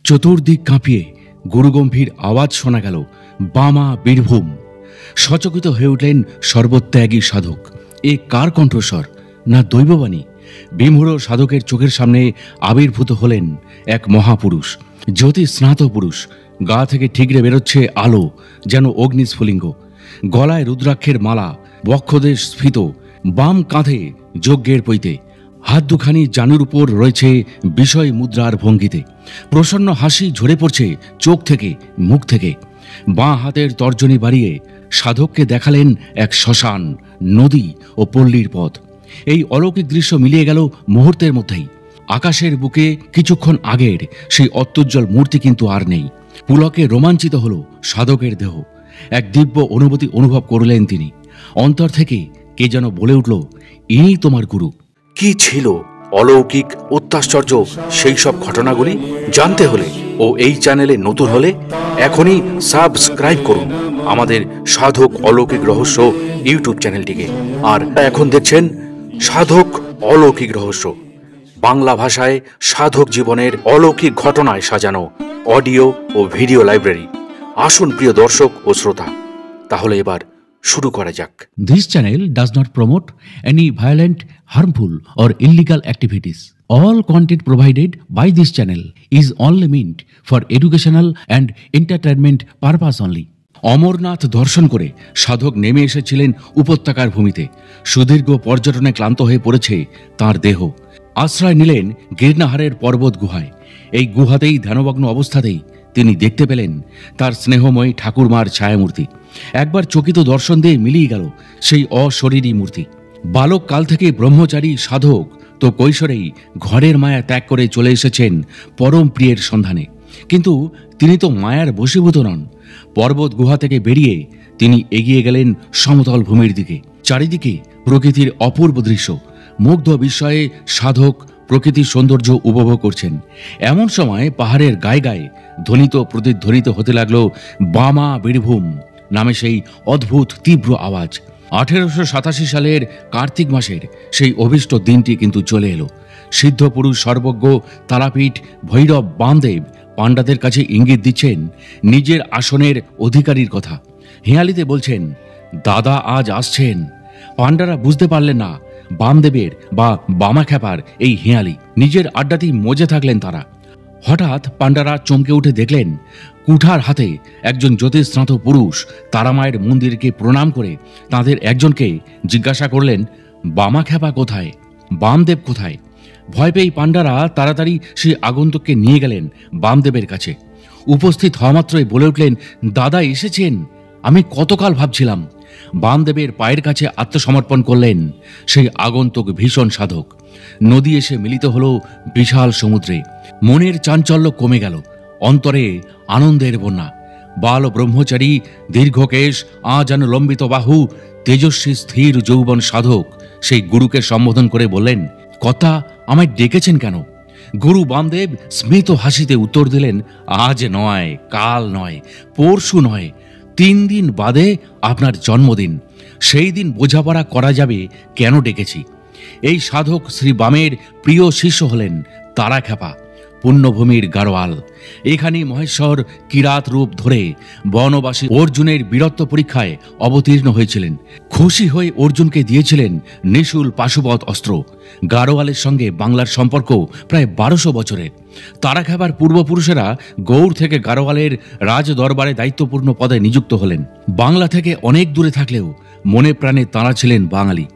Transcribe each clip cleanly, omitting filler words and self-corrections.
চতুর্দিক কাঁপিয়ে গুরুগম্ভীর আওয়াজ শোনা গেল, বামা বীরভূম। সচকিত হয়ে উঠলেন সর্বত্যাগী সাধক। এ কার কণ্ঠস্বর? না দৈববাণী? বিমূঢ় সাধকের চোখের সামনে আবির্ভূত হলেন এক মহাপুরুষ, জ্যোতি স্নাত পুরুষ। গা থেকে ঠিকরে বেরোচ্ছে আলো, যেন অগ্নিস্ফুলিঙ্গ। গলায় রুদ্রাক্ষের মালা, বক্ষদেশ স্ফীত, বাম কাঁধে যজ্ঞের পৈতে, হাত দুখানি জানুর উপর রয়েছে বিষয় মুদ্রার ভঙ্গিতে। প্রসন্ন হাসি ঝরে পড়ছে চোখ থেকে, মুখ থেকে। বাঁ হাতের তর্জনী বাড়িয়ে সাধককে দেখালেন এক শ্মশান, নদী ও পল্লীর পথ। এই অলৌকিক দৃশ্য মিলিয়ে গেল মুহূর্তের মধ্যেই। আকাশের বুকে কিছুক্ষণ আগের সেই অত্যুজ্জ্বল মূর্তি কিন্তু আর নেই। পুলকে রোমাঞ্চিত হল সাধকের দেহ। এক দিব্য অনুভূতি অনুভব করলেন তিনি। অন্তর থেকে কে যেন বলে উঠল, ইনি তোমার গুরু। কি ছিল অলৌকিক অত্যাশ্চর্য সেই সব ঘটনাগুলি জানতে হলে ও এই চ্যানেলে নতুন হলে এখনই সাবস্ক্রাইব করুন আমাদের সাধক অলৌকিক রহস্য ইউটিউব চ্যানেলটিকে। আর এখন দেখছেন সাধক অলৌকিক রহস্য, বাংলা ভাষায় সাধক জীবনের অলৌকিক ঘটনায় সাজানো অডিও ও ভিডিও লাইব্রেরি। আসুন প্রিয় দর্শক ও শ্রোতা, তাহলে এবার শুরু করা যাক। This channel does not promote any violent, harmful or illegal activities. All content provided by this channel is only meant for educational and entertainment purpose only. Amarnath দর্শন করে সাধক নেমে এসেছিলেন উপত্যকার ভূমিতে। সুদীর্ঘ পর্যটনে ক্লান্ত হয়ে পড়েছে তার দেহ। আশ্রয় নিলেন গিরনাহারের পর্বত গুহায়। এই গুহাতেই ধ্যানমগ্ন অবস্থাতেই তিনি দেখতে পেলেন তার স্নেহময়ী ঠাকুরমার ছায়ামূর্তি। একবার চকিত দর্শন দিয়ে মিলিয়ে গেল সেই অশরীরী মূর্তি। বালক কাল থেকে ব্রহ্মচারী সাধক তো কৈশোরেই ঘরের মায়া ত্যাগ করে চলে এসেছেন পরম প্রিয়ের সন্ধানে। কিন্তু তিনি তো মায়ার বশীভূত নন। পর্বত গুহা থেকে বেরিয়ে তিনি এগিয়ে গেলেন সমতল ভূমির দিকে। চারিদিকে প্রকৃতির অপূর্ব দৃশ্য। মুগ্ধ বিস্ময়ে সাধক প্রকৃতির সৌন্দর্য উপভোগ করছেন। এমন সময় পাহাড়ের গায়ে গায়ে ধ্বনিত প্রতিধ্বনিত হতে লাগলো বামা বীরভূম নামে সেই অদ্ভুত তীব্র আওয়াজ। 1887 সালের কার্তিক মাসের সেই অভীষ্ট দিনটি কিন্তু চলে এলো। সিদ্ধ পুরুষ সর্বজ্ঞ তারাপীঠ ভৈরব বামদেব পাণ্ডাদের কাছে ইঙ্গিত দিচ্ছেন নিজের আসনের অধিকারীর কথা। হেঁয়ালিতে বলছেন, দাদা আজ আসছেন। পাণ্ডারা বুঝতে পারলেন না বামদেবের বা বামাখ্যাপার এই হেঁয়ালি। নিজের আড্ডাতেই মজে থাকলেন তারা। হঠাৎ পাণ্ডারা চমকে উঠে দেখলেন কুঠার হাতে একজন জ্যোতিস্নাত পুরুষ তারামায়ের মন্দিরকে প্রণাম করে তাদের একজনকে জিজ্ঞাসা করলেন, বামাখ্যাপা কোথায়, বামদেব কোথায়? ভয় পেয়ে পাণ্ডারা তাড়াতাড়ি সেই আগন্তুককে নিয়ে গেলেন বামদেবের কাছে। উপস্থিত হওয়া মাত্রই বলে উঠলেন, দাদা এসেছেন, আমি কতকাল ভাবছিলাম। বামদেবের পায়ের কাছে আত্মসমর্পণ করলেন সেই আগন্তুক ভীষণ সাধক। নদী এসে মিলিত হলো বিশাল সমুদ্রে। মনের চাঞ্চল্য কমে গেল, অন্তরে আনন্দের বন্যা। বাল ব্রহ্মচারী দীর্ঘকেশ যেন লম্বিত বাহু তেজস্বী স্থির যৌবন সাধক সেই গুরুকে সম্বোধন করে বললেন, কথা আমায় ডেকেছেন কেন? গুরু বামদেব স্মিত হাসিতে উত্তর দিলেন, আজ নয়, কাল নয়, পরশু নয়, 3 দিন বাদে আপনার জন্মদিন। সেই দিন বোঝাপড়া করা যাবে কেন ডেকেছি। এই সাধক শ্রী বামের প্রিয় শিষ্য হলেন তারাখ্যাপা, পুণ্যভূমির গাড়োয়াল। এখানেই মহেশ্বর কিরাত রূপ ধরে বনবাসী অর্জুনের বীরত্ব পরীক্ষায় অবতীর্ণ হয়েছিলেন। খুশি হয়ে অর্জুনকে দিয়েছিলেন নিশুল পাশুপত অস্ত্র। গাড়োয়ালের সঙ্গে বাংলার সম্পর্ক প্রায় 1200 বছরের। তারাখ্যাপার পূর্বপুরুষেরা গৌড় থেকে গাড়োয়ালের রাজ দরবারে দায়িত্বপূর্ণ পদে নিযুক্ত হলেন। বাংলা থেকে অনেক দূরে থাকলেও মনে প্রাণে তাঁরা ছিলেন বাঙালি।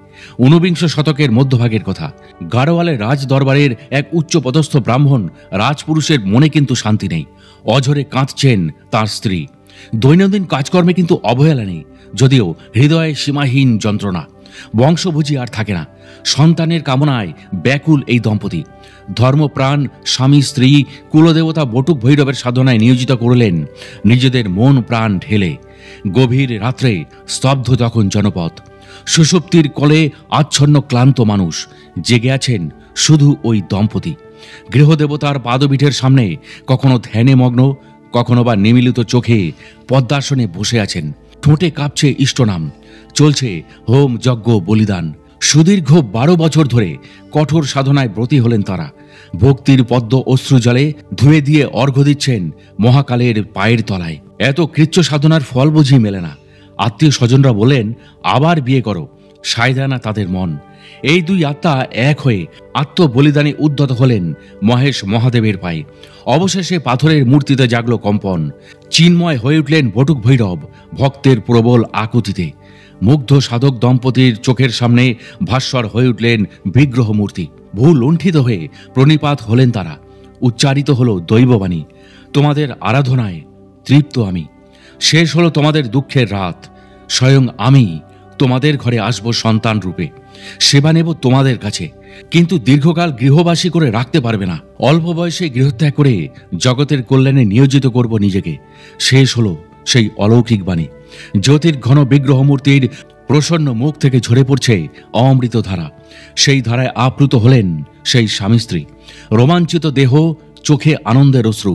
19 শতকের মধ্যভাগের কথা। গাড়োয়ালের রাজ দরবারের এক উচ্চ পদস্থ ব্রাহ্মণ রাজপুরুষের মনে কিন্তু শান্তি নেই। অঝরে কাঁদছেন তার স্ত্রী। দৈনন্দিন কাজকর্মে কিন্তু অবহেলা নেই, যদিও হৃদয়ে সীমাহীন যন্ত্রণা। বংশভোজী আর থাকে না। সন্তানের কামনায় ব্যাকুল এই দম্পতি। ধর্মপ্রাণ স্বামী স্ত্রী কুলদেবতা বটুক ভৈরবের সাধনায় নিয়োজিত করলেন নিজেদের মন প্রাণ ঢেলে। গভীর রাত্রে স্তব্ধ তখন জনপদ। সুষুপ্তির কোলে আচ্ছন্ন ক্লান্ত মানুষ। জেগে আছেন শুধু ওই দম্পতি। গৃহদেবতার পাদপীঠের সামনে কখনো ধ্যানে মগ্ন, কখনো বা নিমিলিত চোখে পদ্মাসনে বসে আছেন। ঠোঁটে কাঁপছে ইষ্টনাম। চলছে হোম যজ্ঞ বলিদান। সুদীর্ঘ 12 বছর ধরে কঠোর সাধনায় ব্রতী হলেন তারা। ভক্তির পদ্ম অশ্রুজলে ধুয়ে দিয়ে অর্ঘ্য দিচ্ছেন মহাকালের পায়ের তলায়। এত কৃচ্ছ সাধনার ফল বুঝি মেলে না। আত্মীয় স্বজনরা বলেন, আবার বিয়ে করো, সায় দেয় না তাদের মন। এই দুই আত্মা এক হয়ে আত্মবলিদানে উদ্যত হলেন মহেশ মহাদেবের পায়ে। অবশেষে পাথরের মূর্তিতে জাগল কম্পন। চিন্ময় হয়ে উঠলেন বটুক ভৈরব ভক্তের প্রবল আকুতিতে। মুগ্ধ সাধক দম্পতির চোখের সামনে ভাস্বর হয়ে উঠলেন বিগ্রহ মূর্তি। ভূ লুণ্ঠিত হয়ে প্রণিপাত হলেন তারা। উচ্চারিত হল দৈববাণী, তোমাদের আরাধনায় তৃপ্ত আমি। শেষ হলো তোমাদের দুঃখের রাত। স্বয়ং আমি তোমাদের ঘরে আসব সন্তান রূপে, সেবা নেব তোমাদের কাছে, কিন্তু দীর্ঘকাল গৃহবাসী করে রাখতে পারবে না। অল্প বয়সে গৃহত্যাগ করে জগতের কল্যাণে নিয়োজিত করব নিজেকে। শেষ হলো সেই অলৌকিক বাণী। জ্যোতির ঘন বিগ্রহ মূর্তির প্রসন্ন মুখ থেকে ঝরে পড়ছে অমৃত ধারা। সেই ধারায় আপ্লুত হলেন সেই স্বামী স্ত্রী। রোমাঞ্চিত দেহ, চোখে আনন্দের অশ্রু।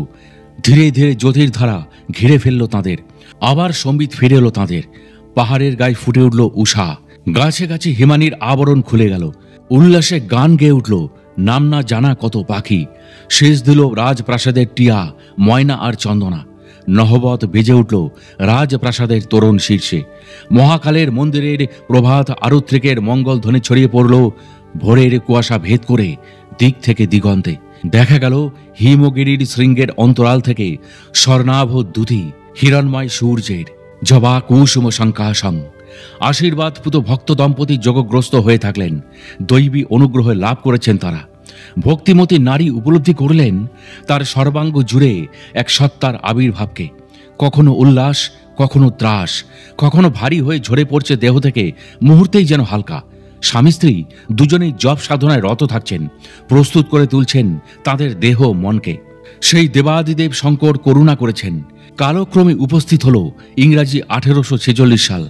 ধীরে ধীরে জ্যোতির ধারা ঘিরে ফেলল তাঁদের। আবার সম্বিত ফিরে এলো তাঁদের। পাহাড়ের গায়ে ফুটে উঠল উষা। গাছে গাছে হিমানির আবরণ খুলে গেল। উল্লাসে গান গেয়ে উঠল নাম না জানা কত পাখি। শেষ দিল রাজপ্রাসাদের টিয়া, ময়না আর চন্দনা। নহবত বেজে উঠল রাজপ্রাসাদের তোরণ শীর্ষে। মহাকালের মন্দিরের প্রভাত আরুত্রিকের মঙ্গল ধ্বনি ছড়িয়ে পড়ল ভোরের কুয়াশা ভেদ করে দিক থেকে দিগন্তে। দেখা গেল হিমগিরির শৃঙ্গের অন্তরাল থেকে স্বর্ণাভ দ্যুতি হিরণময় সূর্যের জবা কুসুম শঙ্কাশং। আশীর্বাদপুত ভক্ত দম্পতি যোগগ্রস্ত হয়ে থাকলেন। দৈবী অনুগ্রহ লাভ করেছেন তারা। ভক্তিমতী নারী উপলব্ধি করলেন তার সর্বাঙ্গ জুড়ে এক সত্তার আবির্ভাবকে। কখনো উল্লাস, কখনো ত্রাস, কখনো ভারী হয়ে ঝরে পড়ছে দেহ থেকে, মুহূর্তেই যেন হালকা। স্বামী স্ত্রী দুজনেই জপ সাধনায় রত থাকছেন, প্রস্তুত করে তুলছেন তাদের দেহ মনকে। সেই দেবাদিদেব শঙ্কর করুণা করেছেন। কালক্রমে উপস্থিত হল ইংরাজি 1846 সাল,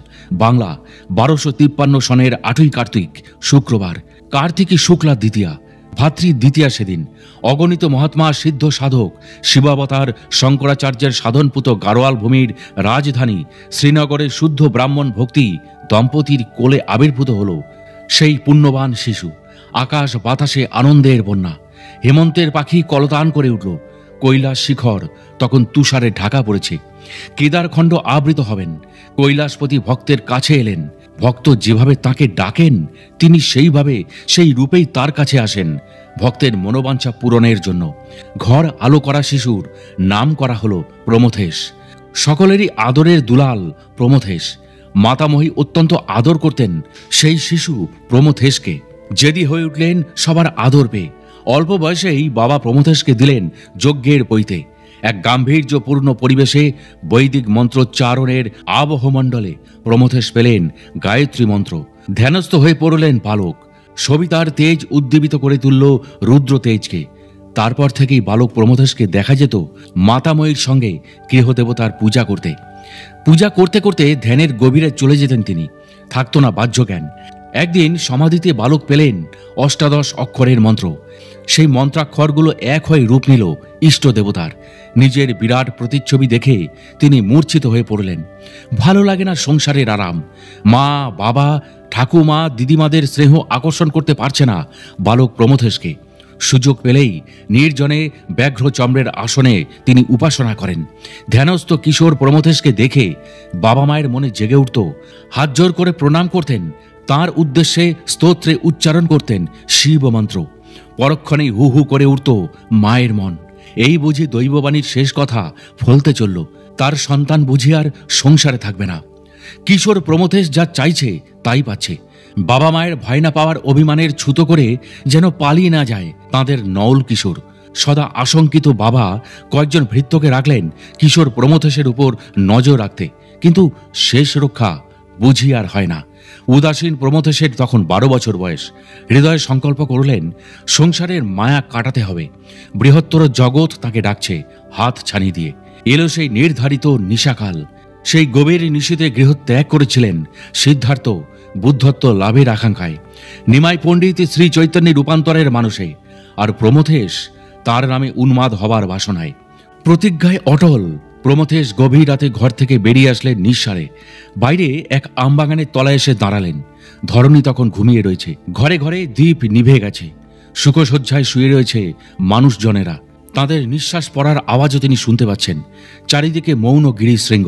বাংলা 1253 সনের 8ই কার্তিক, শুক্রবার, কার্তিকী শুক্লা দ্বিতীয়া, ভাতৃ দ্বিতীয়া। সেদিন অগণিত মহাত্মা সিদ্ধ সাধক শিবাবতার শঙ্করাচার্যের সাধনপুত গাড়োয়াল ভূমির রাজধানী শ্রীনগরের শুদ্ধ ব্রাহ্মণ ভক্তি দম্পতির কোলে আবির্ভূত হল সেই পুণ্যবান শিশু। আকাশ বাতাসে আনন্দের বন্যা। হেমন্তের পাখি কলতান করে উঠল। কৈলাস শিখর তখন তুষারে ঢাকা পড়েছে। কেদারখণ্ড আবৃত হবেন। কৈলাসপতি ভক্তের কাছে এলেন। ভক্ত যেভাবে তাকে ডাকেন তিনি সেইভাবে, সেই রূপেই তার কাছে আসেন ভক্তের মনোবাঞ্ছা পূরণের জন্য। ঘর আলো করা শিশুর নাম করা হলো প্রমথেশ। সকলেরই আদরের দুলাল প্রমথেশ। মাতামহী অত্যন্ত আদর করতেন সেই শিশু প্রমথেশকে। জেদি হয়ে উঠলেন সবার আদর পেয়ে। অল্প বয়সেই বাবা প্রমথেশকে দিলেন যজ্ঞের পৈতে। এক গাম্ভীর্যপূর্ণ পরিবেশে বৈদিক মন্ত্রোচ্চারণের আবহমণ্ডলে প্রমথেশ পেলেন গায়ত্রী মন্ত্র। ধ্যানস্থ হয়ে পড়লেন বালক। সবিতার তেজ উদ্দীপিত করে তুলল রুদ্র তেজকে। তারপর থেকেই বালক প্রমথেশকে দেখা যেত মাতাময়ীর সঙ্গে গৃহদেবতার পূজা করতে। পূজা করতে করতে ধ্যানের গভীরে চলে যেতেন তিনি। থাকতো না বাহ্য জ্ঞান। একদিন সমাধিতে বালক পেলেন 18 অক্ষরের মন্ত্র। সেই মন্ত্রাক্ষরগুলো এক হয়ে রূপ নিল ইষ্ট দেবতার। নিজের বিরাট প্রতিচ্ছবি দেখে তিনি মূর্ছিত হয়ে পড়লেন। ভালো লাগে না সংসারের আরাম। মা, বাবা, ঠাকুমা, দিদিমাদের স্নেহ আকর্ষণ করতে পারছে না বালক প্রমথেশকে। সুযোগ পেলেই নির্জনে ব্যাঘ্র চম্রের আসনে তিনি উপাসনা করেন। ধ্যানস্থ কিশোর প্রমথেশকে দেখে বাবা মায়ের মনে জেগে উঠত। হাত জোর করে প্রণাম করতেন। তাঁর উদ্দেশ্যে স্তোত্রে উচ্চারণ করতেন শিব মন্ত্র। পরক্ষণেই হু হু করে উঠত মায়ের মন। এই বুঝি দৈববাণীর শেষ কথা ফলতে চলল। তার সন্তান বুঝি আর সংসারে থাকবে না। কিশোর প্রমথেশ যা চাইছে তাই পাচ্ছে। বাবা মায়ের ভয় না পাওয়ার অভিমানের ছুতো করে যেন পালিয়ে না যায় তাঁদের নওল কিশোর। সদা আশঙ্কিত বাবা কয়েকজন ভৃত্যকে রাখলেন কিশোর প্রমথেশের উপর নজর রাখতে, কিন্তু শেষ রক্ষা বুঝি আর হয় না। উদাসীন প্রমথেশের তখন 12 বছর বয়স। হৃদয়ে সংকল্প করলেন সংসারের মায়া কাটাতে হবে। বৃহত্তর জগৎ তাকে ডাকছে হাত ছানি দিয়ে। এলো সেই নির্ধারিত নিশাকাল। সেই গভীর নিশীতে গৃহত্যাগ করেছিলেন সিদ্ধার্থ বুদ্ধত্ব লাভের আকাঙ্ক্ষায়। নিমাই পণ্ডিত শ্রী চৈতন্যের রূপান্তরের মানুষে, আর প্রমথেশ তার নামে উন্মাদ হবার বাসনায়। প্রতিজ্ঞায় অটল প্রমথেশ গভীর রাতে ঘর থেকে বেরিয়ে আসলেন নিঃসারে। বাইরে এক আমবাগানের তলায় এসে দাঁড়ালেন। ধরণী তখন ঘুমিয়ে রয়েছে। ঘরে ঘরে দ্বীপ নিভে গেছে। শুকশয্যায় শুয়ে রয়েছে মানুষজনেরা। তাদের নিঃশ্বাস পড়ার আওয়াজও তিনি শুনতে পাচ্ছেন। চারিদিকে মৌন গিরিশৃঙ্গ।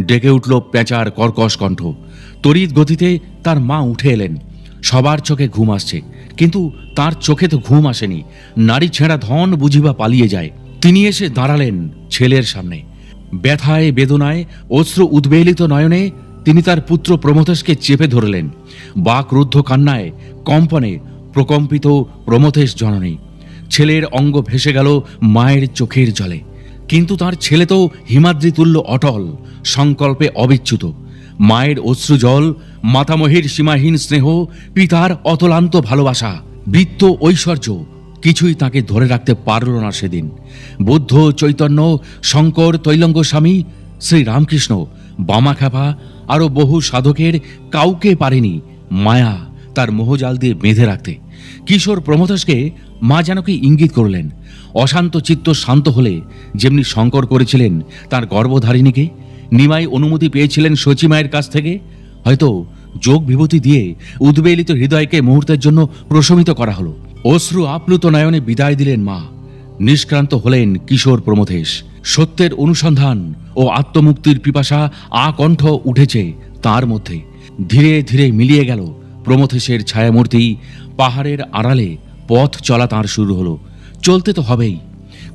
ডেকে উঠল পেঁচার কর্কশ কণ্ঠ। তড়িৎ গতিতে তার মা উঠে এলেন। সবার চোখে ঘুম আসছে, কিন্তু তার চোখে তো ঘুম আসেনি। নারী ছেঁড়া ধন বুঝিবা পালিয়ে যায়। তিনি এসে দাঁড়ালেন ছেলের সামনে। ব্যথায় বেদনায় অশ্রু উদ্বেলিত নয়নে তিনি তার পুত্র প্রমথেশকে চেপে ধরলেন। বাকরুদ্ধ কান্নায় কম্পনে প্রকম্পিত প্রমথেশ জননী। ছেলের অঙ্গ ভেসে গেল মায়ের চোখের জলে। কিন্তু তার ছেলে তো হিমাদ্রিতুল্য অটল, সংকল্পে অবিচ্যুত। মায়ের অশ্রুজল, মাতামহীর সীমাহীন স্নেহ, পিতার অতলান্ত ভালোবাসা, বৃত্ত ঐশ্বর্য কিছুই তাকে ধরে রাখতে পারল না সেদিন। বুদ্ধ, চৈতন্য, শঙ্কর, তৈলঙ্গ স্বামী, শ্রীরামকৃষ্ণ, বামাখ্যাপা আরও বহু সাধকের কাউকে পারেনি মায়া তার মোহজাল দিয়ে বেঁধে রাখতে। কিশোর প্রমথেশকে মা যেন কি ইঙ্গিত করলেন। অশান্ত চিত্ত শান্ত হলে যেমনি শঙ্কর করেছিলেন তার গর্ভধারিণীকে, নিমাই অনুমতি পেয়েছিলেন শচীমায়ের কাছ থেকে, হয়তো যোগ বিভূতি দিয়ে উদ্বেলিত হৃদয়কে মুহূর্তের জন্য প্রশমিত করা হলো। অশ্রু আপ্লুত নয়নে বিদায় দিলেন মা। নিষ্ক্রান্ত হলেন কিশোর প্রমথেশ। সত্যের অনুসন্ধান ও আত্মমুক্তির পিপাসা আকণ্ঠ উঠেছে তার মধ্যে। ধীরে ধীরে মিলিয়ে গেল প্রমথেশের ছায়ামূর্তি। পাহাড়ের আড়ালে পথ চলা তাঁর শুরু হলো। চলতে তো হবেই।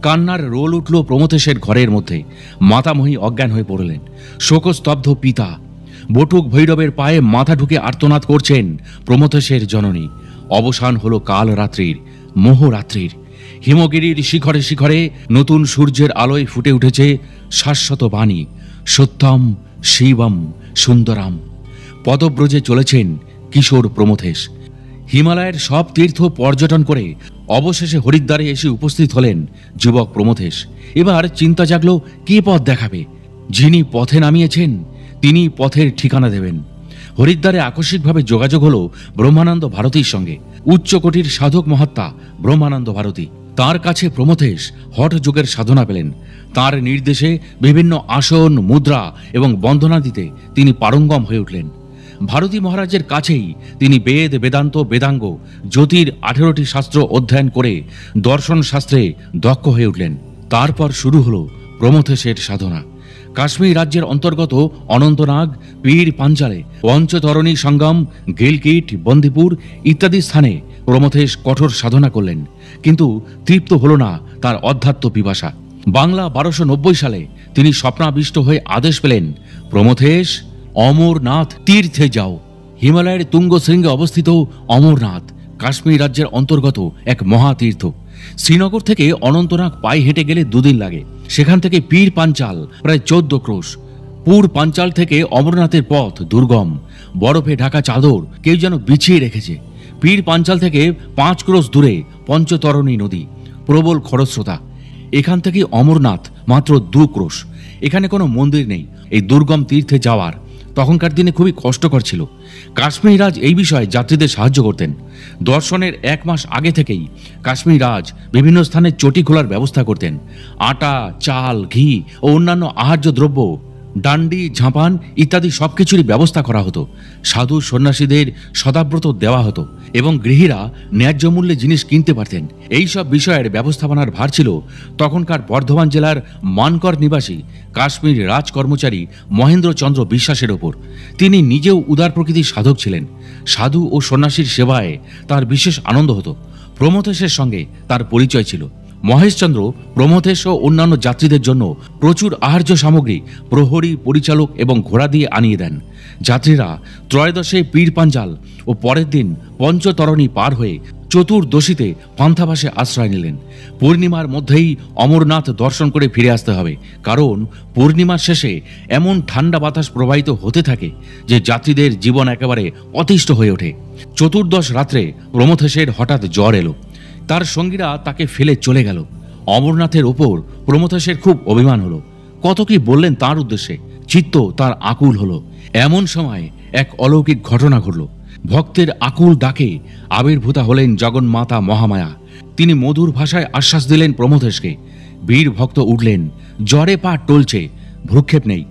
কান্নার রোল উঠল প্রমথেশের ঘরের মধ্যে। মাতামহী অজ্ঞান হয়ে পড়লেন। শোকস্তব্ধ পিতা। বটুক ভৈরবের পায়ে মাথা ঢুকে আর্তনাদ করছেন প্রমথেশের জননী। অবসান হলো কাল রাত্রির, মোহরাত্রির। হিমগিরির শিখরে শিখরে নতুন সূর্যের আলোয় ফুটে উঠেছে শাশ্বত বাণী, সত্যম শিবম সুন্দরাম। পদব্রজে চলেছেন কিশোর প্রমথেশ। হিমালয়ের সব তীর্থ পর্যটন করে অবশেষে হরিদ্বারে এসে উপস্থিত হলেন যুবক প্রমথেশ। এবার চিন্তা জাগল, কে পথ দেখাবে? যিনি পথে নামিয়েছেন তিনি পথের ঠিকানা দেবেন। হরিদ্বারে আকস্মিকভাবে যোগাযোগ হলো ব্রহ্মানন্দ ভারতীর সঙ্গে। উচ্চকোটির সাধক মহাত্মা ব্রহ্মানন্দ ভারতী। তার কাছে প্রমথেশ হঠ যোগের সাধনা পেলেন। তার নির্দেশে বিভিন্ন আসন, মুদ্রা এবং বন্দনা দিতে তিনি পারঙ্গম হয়ে উঠলেন। ভারতী মহারাজের কাছেই তিনি বেদ, বেদান্ত, বেদাঙ্গ, জ্যোতির 18টি শাস্ত্র অধ্যয়ন করে দর্শন শাস্ত্রে দক্ষ হয়ে উঠলেন। তারপর শুরু হলো প্রমথেশের সাধনা। কাশ্মীর রাজ্যের অন্তর্গত অনন্তনাগ, পীর পাঞ্চালে, পঞ্চতরণী সঙ্গম, গিলকিট, বন্দিপুর ইত্যাদি স্থানে প্রমথেশ কঠোর সাধনা করলেন। কিন্তু তৃপ্ত হল না তার অধ্যাত্ম পিপাসা। বাংলা 1290 সালে তিনি স্বপ্নাবিষ্ট হয়ে আদেশ পেলেন, প্রমথেশ, অমরনাথ তীর্থে যাও। হিমালয়ের তুঙ্গশৃঙ্গে অবস্থিত অমরনাথ কাশ্মীর রাজ্যের অন্তর্গত এক মহাতীর্থ। শ্রীনগর থেকে অনন্তনাগ পায়ে হেঁটে গেলে 2 দিন লাগে। সেখান থেকে পীর পাঞ্চাল প্রায় 14 ক্রোশ। পুর পাঞ্চাল থেকে অমরনাথের পথ দুর্গম, বরফে ঢাকা চাদর কেউ যেন বিছিয়ে রেখেছে। পীর পাঞ্চাল থেকে 5 ক্রোশ দূরে পঞ্চতরণী নদী, প্রবল খরস্রোতা। এখান থেকে অমরনাথ মাত্র 2 ক্রোশ। এখানে কোনো মন্দির নেই। এই দুর্গম তীর্থে যাওয়ার তখনকার দিনে খুবই কষ্টকর ছিল। কাশ্মীর রাজ এই বিষয়ে যাত্রীদের সাহায্য করতেন। দর্শনের 1 মাস আগে থেকেই কাশ্মীর রাজ বিভিন্ন স্থানে চটি খোলার ব্যবস্থা করতেন। আটা, চাল, ঘি ও অন্যান্য আহার্য দ্রব্য, ডান্ডি, ঝাঁপান ইত্যাদি সবকিছুরই ব্যবস্থা করা হতো। সাধু সন্ন্যাসীদের সদাব্রত দেওয়া হতো এবং গৃহীরা ন্যায্য মূল্যে জিনিস কিনতে পারতেন। এই সব বিষয়ের ব্যবস্থাপনার ভার ছিল তখনকার বর্ধমান জেলার মানকর নিবাসী কাশ্মীর রাজ কর্মচারী মহেন্দ্রচন্দ্র বিশ্বাসের ওপর। তিনি নিজেও উদার প্রকৃতির সাধক ছিলেন। সাধু ও সন্ন্যাসীর সেবায় তার বিশেষ আনন্দ হতো। প্রমথেশের সঙ্গে তার পরিচয় ছিল। মহেশচন্দ্র প্রমথেশ ও অন্যান্য যাত্রীদের জন্য প্রচুর আহার্য সামগ্রী প্রহরী, পরিচালক এবং ঘোড়া দিয়ে আনিয়ে দেন। যাত্রীরা ত্রয়োদশে পীর পাঞ্জাল ও পরের দিন পঞ্চতরণী পার হয়ে চতুর্দশীতে পান্থাবাসে আশ্রয় নিলেন। পূর্ণিমার মধ্যেই অমরনাথ দর্শন করে ফিরে আসতে হবে, কারণ পূর্ণিমার শেষে এমন ঠান্ডা বাতাস প্রবাহিত হতে থাকে যে যাত্রীদের জীবন একেবারে অতিষ্ঠ হয়ে ওঠে। চতুর্দশ রাত্রে প্রমথেশের হঠাৎ জ্বর এলো। তার সঙ্গীরা তাকে ফেলে চলে গেল। অমরনাথের ওপর প্রমথেশের খুব অভিমান হলো। কত কি বললেন তার উদ্দেশ্যে, চিত্ত তার আকুল হলো। এমন সময় এক অলৌকিক ঘটনা ঘটল। ভক্তের আকুল ডাকে আবির্ভূতা হলেন জগন্মাতা মহামায়া। তিনি মধুর ভাষায় আশ্বাস দিলেন প্রমথেশকে। বীর ভক্ত উঠলেন, জ্বরে পা টলছে, ভ্রুক্ষেপ নেই।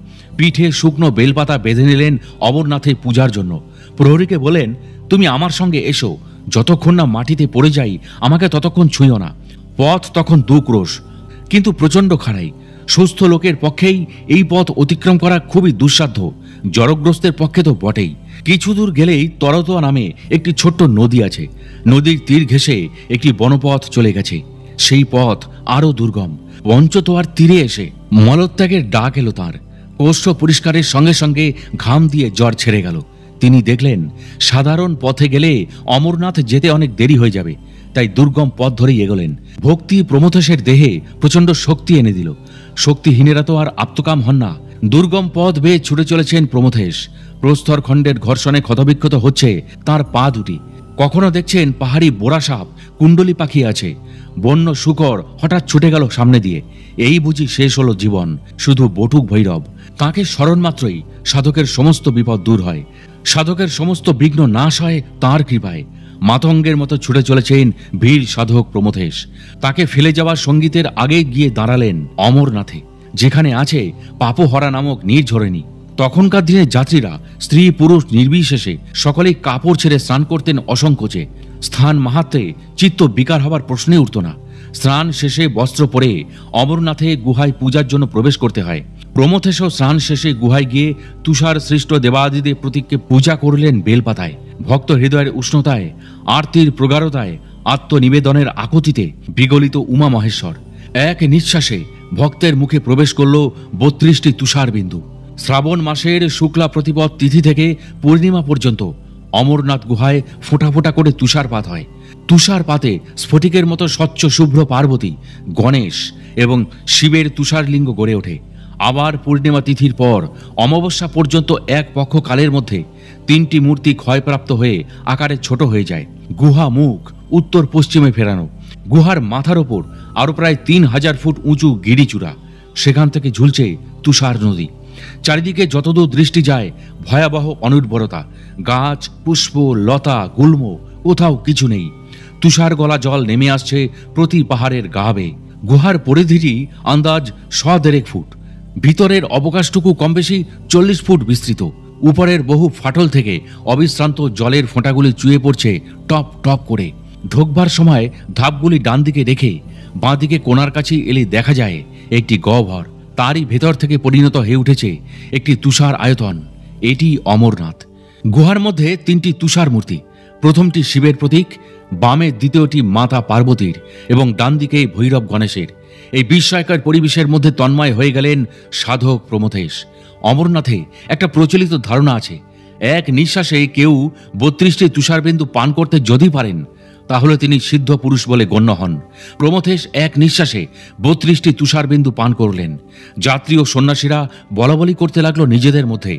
পিঠে শুকনো বেলপাতা বেঁধে নিলেন অমরনাথের পূজার জন্য। প্রহরীকে বলেন, তুমি আমার সঙ্গে এসো, যতক্ষণ না মাটিতে পড়ে যাই আমাকে ততক্ষণ ছুঁয়ো না। পথ তখন 2 ক্রোশ, কিন্তু প্রচণ্ড খাড়াই। সুস্থ লোকের পক্ষেই এই পথ অতিক্রম করা খুবই দুঃসাধ্য, জড়গ্রস্তের পক্ষে তো বটেই। কিছু দূর গেলেই তরতোয়া নামে একটি ছোট্ট নদী আছে। নদীর তীর ঘেঁষে একটি বনপথ চলে গেছে। সেই পথ আরও দুর্গম। পঞ্চতোয়ার তীরে এসে মলত্যাগের ডাক এলো তাঁর। কোষ্ঠ পরিষ্কারের সঙ্গে সঙ্গে ঘাম দিয়ে জ্বর ছেড়ে গেল। তিনি দেখলেন সাধারণ পথে গেলে অমরনাথ যেতে অনেক দেরি হয়ে যাবে, তাই দুর্গম পথ ধরেই এগোলেন। ভক্তি প্রমথেশের দেহে প্রচণ্ড শক্তি এনে দিল। শক্তিহীনেরা তো আর আপ্তকাম হন না। দুর্গম পথ বেয়ে ছুটে চলেছেন প্রমথেশ। প্রস্তর খণ্ডের ঘর্ষণে ক্ষতবিক্ষত হচ্ছে তার পা দুটি। কখনো দেখছেন পাহাড়ি বোরা সাপ, কুণ্ডলি পাখি আছে। বন্য শুকর হঠাৎ ছুটে গেল সামনে দিয়ে। এই বুঝি শেষ হলো জীবন। শুধু বটুক ভৈরব, তাঁকে স্মরণ মাত্রই সাধকের সমস্ত বিপদ দূর হয়, সাধকের সমস্ত বিঘ্ন নাশ হয় তাঁর কৃপায়। মাতঙ্গের মতো ছুটে চলেছেন বীর সাধক প্রমথেশ। তাকে ফেলে যাওয়া সঙ্গীতের আগে গিয়ে দাঁড়ালেন অমরনাথে, যেখানে আছে পাপহরা নামক নির্ঝরণী। তখনকার দিনে যাত্রীরা স্ত্রী পুরুষ নির্বিশেষে সকলেই কাপড় ছেড়ে স্নান করতেন অসংকোচে। স্থান মাহাত্মে চিত্ত বিকার হবার প্রশ্নে উঠত না। স্নান শেষে বস্ত্র পরে অমরনাথে গুহায় পূজার জন্য প্রবেশ করতে হয়। প্রমথেশও স্নান শেষে গুহায় গিয়ে তুষার সৃষ্ট দেবাদিদেব প্রতীককে পূজা করলেন বেলপাতায়। ভক্ত হৃদয়ের উষ্ণতায়, আরতির প্রগাঢ়তায়, আত্মনিবেদনের আকুতিতে বিগলিত উমা মহেশ্বর। এক নিঃশ্বাসে ভক্তের মুখে প্রবেশ করল 32টি তুষার বিন্দু। শ্রাবণ মাসের শুক্লা প্রতিপদ তিথি থেকে পূর্ণিমা পর্যন্ত অমরনাথ গুহায় ফোঁটা ফোঁটা করে তুষারপাত হয়। তুষারপাতে স্ফটিকের মতো স্বচ্ছ শুভ্র পার্বতী, গণেশ এবং শিবের তুষারলিঙ্গ গড়ে ওঠে। আবার পূর্ণিমা তিথির পর অমাবস্যা পর্যন্ত এক পক্ষ কালের মধ্যে 3টি মূর্তি ক্ষয়প্রাপ্ত হয়ে আকারে ছোট হয়ে যায়। গুহা মুখ উত্তর পশ্চিমে ফেরানো। গুহার মাথার ওপর আরো প্রায় 3000 ফুট উঁচু গিরিচূড়া। সেখান থেকে ঝুলছে তুষার নদী। চারিদিকে যতদূর দৃষ্টি যায় ভয়াবহ অনুর্বরতা। গাছ, পুষ্প, লতা, গুল্ম, কোথাও কিছু নেই। তুষার গলা জল নেমে আসছে প্রতি পাহাড়ের গা বেয়ে। গুহার পরিধিটি আন্দাজ 1.5 ফুট। ভিতরের অবকাশটুকু কম বেশি 40 ফুট বিস্তৃত। উপরের বহু ফাটল থেকে অবিশ্রান্ত জলের ফোঁটাগুলি চুয়ে পড়ছে টপ টপ করে। ঢোকবার সময় ধাপগুলি ডান দিকে রেখে বাঁ দিকে কোণার কাছে এলে দেখা যায় একটি গহ্বর। তারই ভেতর থেকে পরিণত হয়ে উঠেছে একটি তুষার আয়তন। এটি অমরনাথ। গুহার মধ্যে 3টি তুষার মূর্তি। প্রথমটি শিবের প্রতীক, বামে দ্বিতীয়টি মাতা পার্বতীর এবং ডান দিকে ভৈরব গণেশের। এই বিস্ময়কর পরিবেশের মধ্যে তন্ময় হয়ে গেলেন সাধক প্রমথেশ। অমরনাথে একটা প্রচলিত ধারণা আছে, এক নিঃশ্বাসে কেউ 32টি তুষারবিন্দু পান করতে যদি পারেন তাহলে তিনি সিদ্ধ পুরুষ বলে গণ্য হন। প্রমথেশ এক নিঃশ্বাসে 32টি তুষারবিন্দু পান করলেন। যাত্রী ও সন্ন্যাসীরা বলাবলি করতে লাগলো নিজেদের মধ্যে,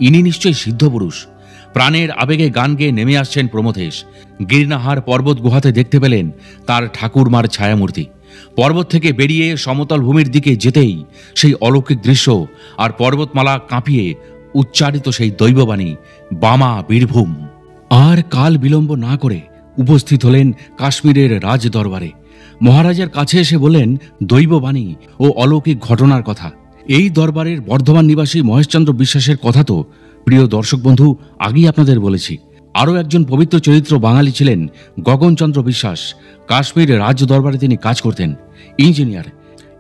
ইনি নিশ্চয়ই সিদ্ধ পুরুষ। প্রাণের আবেগে গান গেয়ে নেমে আসছেন প্রমথেশ। গিরনাহার পর্বত গুহাতে দেখতে পেলেন তার ঠাকুরমার ছায়ামূর্তি। পর্বত থেকে বেরিয়ে সমতল ভূমির দিকে যেতেই সেই অলৌকিক দৃশ্য আর পর্বতমালা কাঁপিয়ে উচ্চারিত সেই দৈববাণী, বামা বীরভূম। আর কাল বিলম্ব না করে উপস্থিত হলেন কাশ্মীরের রাজ দরবারে। মহারাজের কাছে এসে বললেন দৈববাণী ও অলৌকিক ঘটনার কথা। এই দরবারের বর্ধমান নিবাসী মহেশচন্দ্র বিশ্বাসের কথা তো প্রিয় দর্শক বন্ধু আগেই আপনাদের বলেছি। আরও একজন পবিত্র চরিত্র বাঙালি ছিলেন গগনচন্দ্র বিশ্বাস। কাশ্মীর রাজ দরবারে তিনি কাজ করতেন, ইঞ্জিনিয়ার।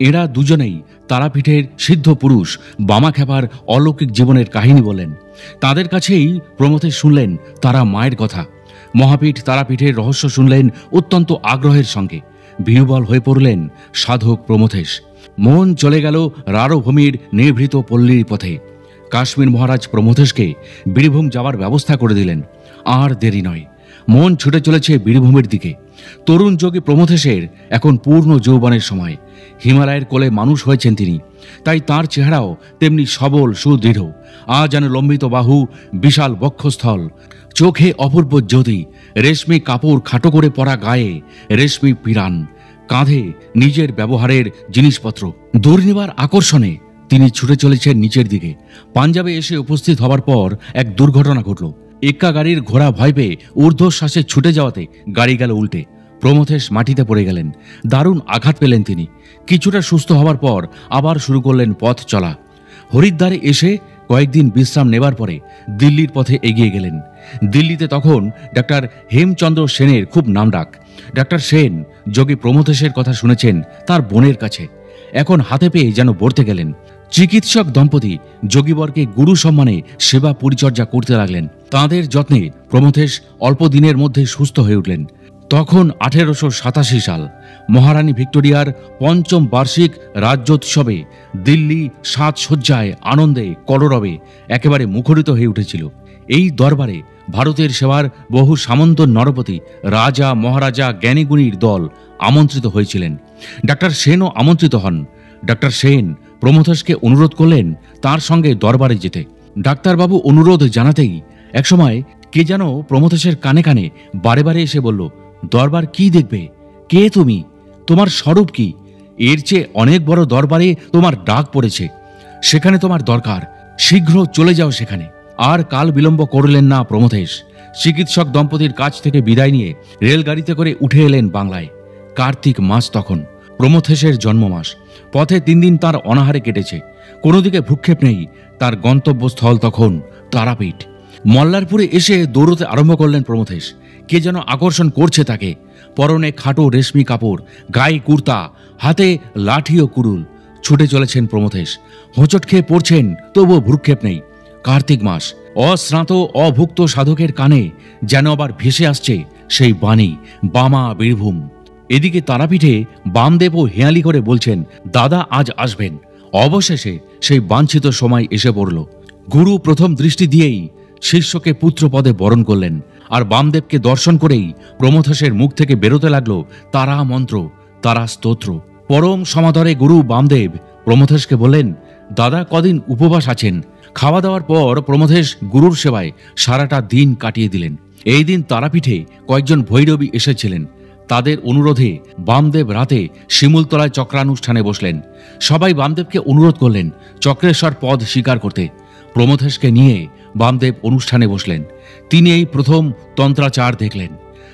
এরা দুজনেই তারাপীঠের সিদ্ধ পুরুষ বামা খেপার অলৌকিক জীবনের কাহিনী বলেন। তাদের কাছেই প্রমথেশ শুনলেন তারা মায়ের কথা। মহাপীঠ তারাপীঠের রহস্য শুনলেন অত্যন্ত আগ্রহের সঙ্গে। বিহ্বল হয়ে পড়লেন সাধক প্রমথেশ। মন চলে গেল রারভূমির নিভৃত পল্লীর পথে। কাশ্মীর মহারাজ প্রমথেশকে বীরভূম যাওয়ার ব্যবস্থা করে দিলেন। আর দেরি নয়, মন ছুটে চলেছে বীরভূমের দিকে। তরুণ যোগী প্রমথেশের এখন পূর্ণ যৌবনের সময়। হিমালয়ের কোলে মানুষ হয়েছেন তিনি, তাই তার চেহারাও তেমনি সবল সুদৃঢ়। যেন লম্বিত বাহু, বিশাল বক্ষস্থল, চোখে অপূর্ব জ্যোতি, রেশমি কাপড় খাটো করে পরা গায়ে রেশমি পিরান, কাঁধে নিজের ব্যবহারের জিনিসপত্র। দুর্নিবার আকর্ষণে তিনি ছুটে চলেছেন নিচের দিকে। পাঞ্জাবে এসে উপস্থিত হবার পর এক দুর্ঘটনা ঘটল। এক্কা গাড়ির ঘোড়া ভয় পেয়ে ঊর্ধ্বশ্বাসে ছুটে যাওয়াতে গাড়ি গেল উল্টে। প্রমথেশ মাটিতে পড়ে গেলেন। দারুণ আঘাত পেলেন তিনি। কিছুটা সুস্থ হওয়ার পর আবার শুরু করলেন পথ চলা। হরিদ্বারে এসে কয়েকদিন বিশ্রাম নেবার পরে দিল্লির পথে এগিয়ে গেলেন। দিল্লিতে তখন ডাক্তার হেমচন্দ্র সেনের খুব নামডাক। ডাক্তার সেন যোগী প্রমথেশের কথা শুনেছেন তার বোনের কাছে, এখন হাতে পেয়ে যেন বর্তে গেলেন। চিকিৎসক দম্পতি যোগীবরকে গুরু সম্মানে সেবা পরিচর্যা করতে লাগলেন। তাঁদের যত্নে প্রমথেশ অল্প দিনের মধ্যে সুস্থ হয়ে উঠলেন। তখন 1887 সাল, মহারানী ভিক্টোরিয়ার 5ম বার্ষিক রাজ্যোৎসবে দিল্লি সাজসজ্জায় আনন্দে কলরবে একেবারে মুখরিত হয়ে উঠেছিল। এই দরবারে ভারতের সেবার বহু সামন্ত নরপতি, রাজা মহারাজা জ্ঞানীগুণীর দল আমন্ত্রিত হয়েছিলেন। ডাক্তার সেনও আমন্ত্রিত হন। ডাক্তার সেন প্রমথেশকে অনুরোধ করলেন তার সঙ্গে দরবারে যেতে। ডাক্তারবাবু অনুরোধ জানাতেই একসময় কে যেন প্রমথেশের কানে কানে বারে বারে এসে বলল, দরবার কি দেখবে? কে তুমি? তোমার স্বরূপ কি? এর চেয়ে অনেক বড় দরবারে তোমার ডাক পড়েছে, সেখানে তোমার দরকার, শীঘ্র চলে যাও সেখানে। আর কাল বিলম্ব করলেন না প্রমথেশ। চিকিৎসক দম্পতির কাছ থেকে বিদায় নিয়ে রেলগাড়িতে করে উঠে এলেন বাংলায়। কার্তিক মাস তখন, প্রমথেশের জন্মমাস। পথে 3 দিন তার অনাহারে কেটেছে, কোনো দিকে ভ্রুক্ষেপ নেই। তার গন্তব্যস্থল তখন তারাপীঠ। মল্লারপুরে এসে দৌড়তে আরম্ভ করলেন প্রমথেশ। কে যেন আকর্ষণ করছে তাকে। পরনে খাটো রেশমি কাপড়, গায়ে কুর্তা, হাতে লাঠি ও কুড়ুল। ছুটে চলেছেন প্রমথেশ। হোঁচট খেয়ে পড়ছেন, তবুও ভ্রুক্ষেপ নেই। কার্তিক মাস, অশ্রান্ত অভুক্ত সাধকের কানে যেন আবার ভেসে আসছে সেই বাণী, বামা বীরভূম। এদিকে তারাপীঠে বামদেবও হেঁয়ালি করে বলছেন, দাদা আজ আসবেন। অবশেষে সেই বাঞ্ছিত সময় এসে পড়ল। গুরু প্রথম দৃষ্টি দিয়েই শিষ্যকে পুত্রপদে বরণ করলেন। আর বামদেবকে দর্শন করেই প্রমথেশের মুখ থেকে বেরোতে লাগলো তারা মন্ত্র, তারা স্তোত্র। পরম সমাদরে গুরু বামদেব প্রমথেশকে বললেন, দাদা কদিন উপবাস আছেন। খাওয়া দাওয়ার পর প্রমথেশ গুরুর সেবায় সারাটা দিন কাটিয়ে দিলেন। এই দিন তারাপীঠে কয়েকজন ভৈরবী এসেছিলেন। তাদের অনুরোধে বামদেব রাতে শিমুলতলায় চক্রানুষ্ঠানে বসলেন। সবাই বামদেবকে অনুরোধ করলেন চক্রেশ্বর পদ স্বীকার করতে। প্রমথেশকে নিয়ে বামদেব অনুষ্ঠানে বসলেন। তিনি এই প্রথম তন্ত্রাচার দেখলেন।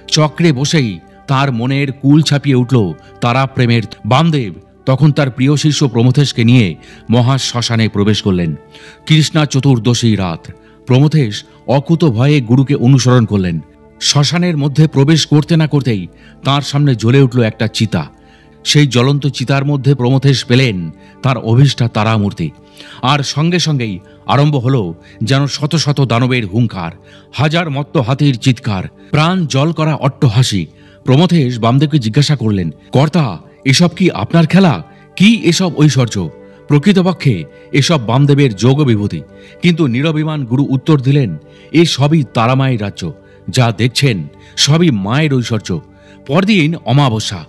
চক্রে বসেই তার মনের কুল ছাপিয়ে উঠল তারা প্রেমের। বামদেব তখন তার প্রিয় শিষ্য প্রমথেশকে নিয়ে মহাশ্মশানে প্রবেশ করলেন। কৃষ্ণা চতুর্দশী রাত। প্রমথেশ অকুত ভয়ে গুরুকে অনুসরণ করলেন। শ্মশানের মধ্যে প্রবেশ করতে না করতেই তার সামনে জ্বলে উঠল একটা চিতা। সেই জ্বলন্ত চিতার মধ্যে প্রমথেশ পেলেন তার অভীষ্টা তারামূর্তি। আর সঙ্গে সঙ্গেই আরম্ভ হলো যেন শত শত দানবের হুঙ্কার, হাজার মত্ত হাতির চিৎকার, প্রাণ জল করা অট্টহাসি। প্রমথেশ বামদেবকে জিজ্ঞাসা করলেন, কর্তা, এসব কি আপনার খেলা? কি এসব ঐশ্বর্য? প্রকৃতপক্ষে এসব বামদেবের যোগ বিভূতি। কিন্তু নিরভিমান গুরু উত্তর দিলেন, এ সবই তারামায়ের রাজ্য। যা দেখছেন সবই মায়ের ঐশ্বর্য। পরদিন অমাবস্যা।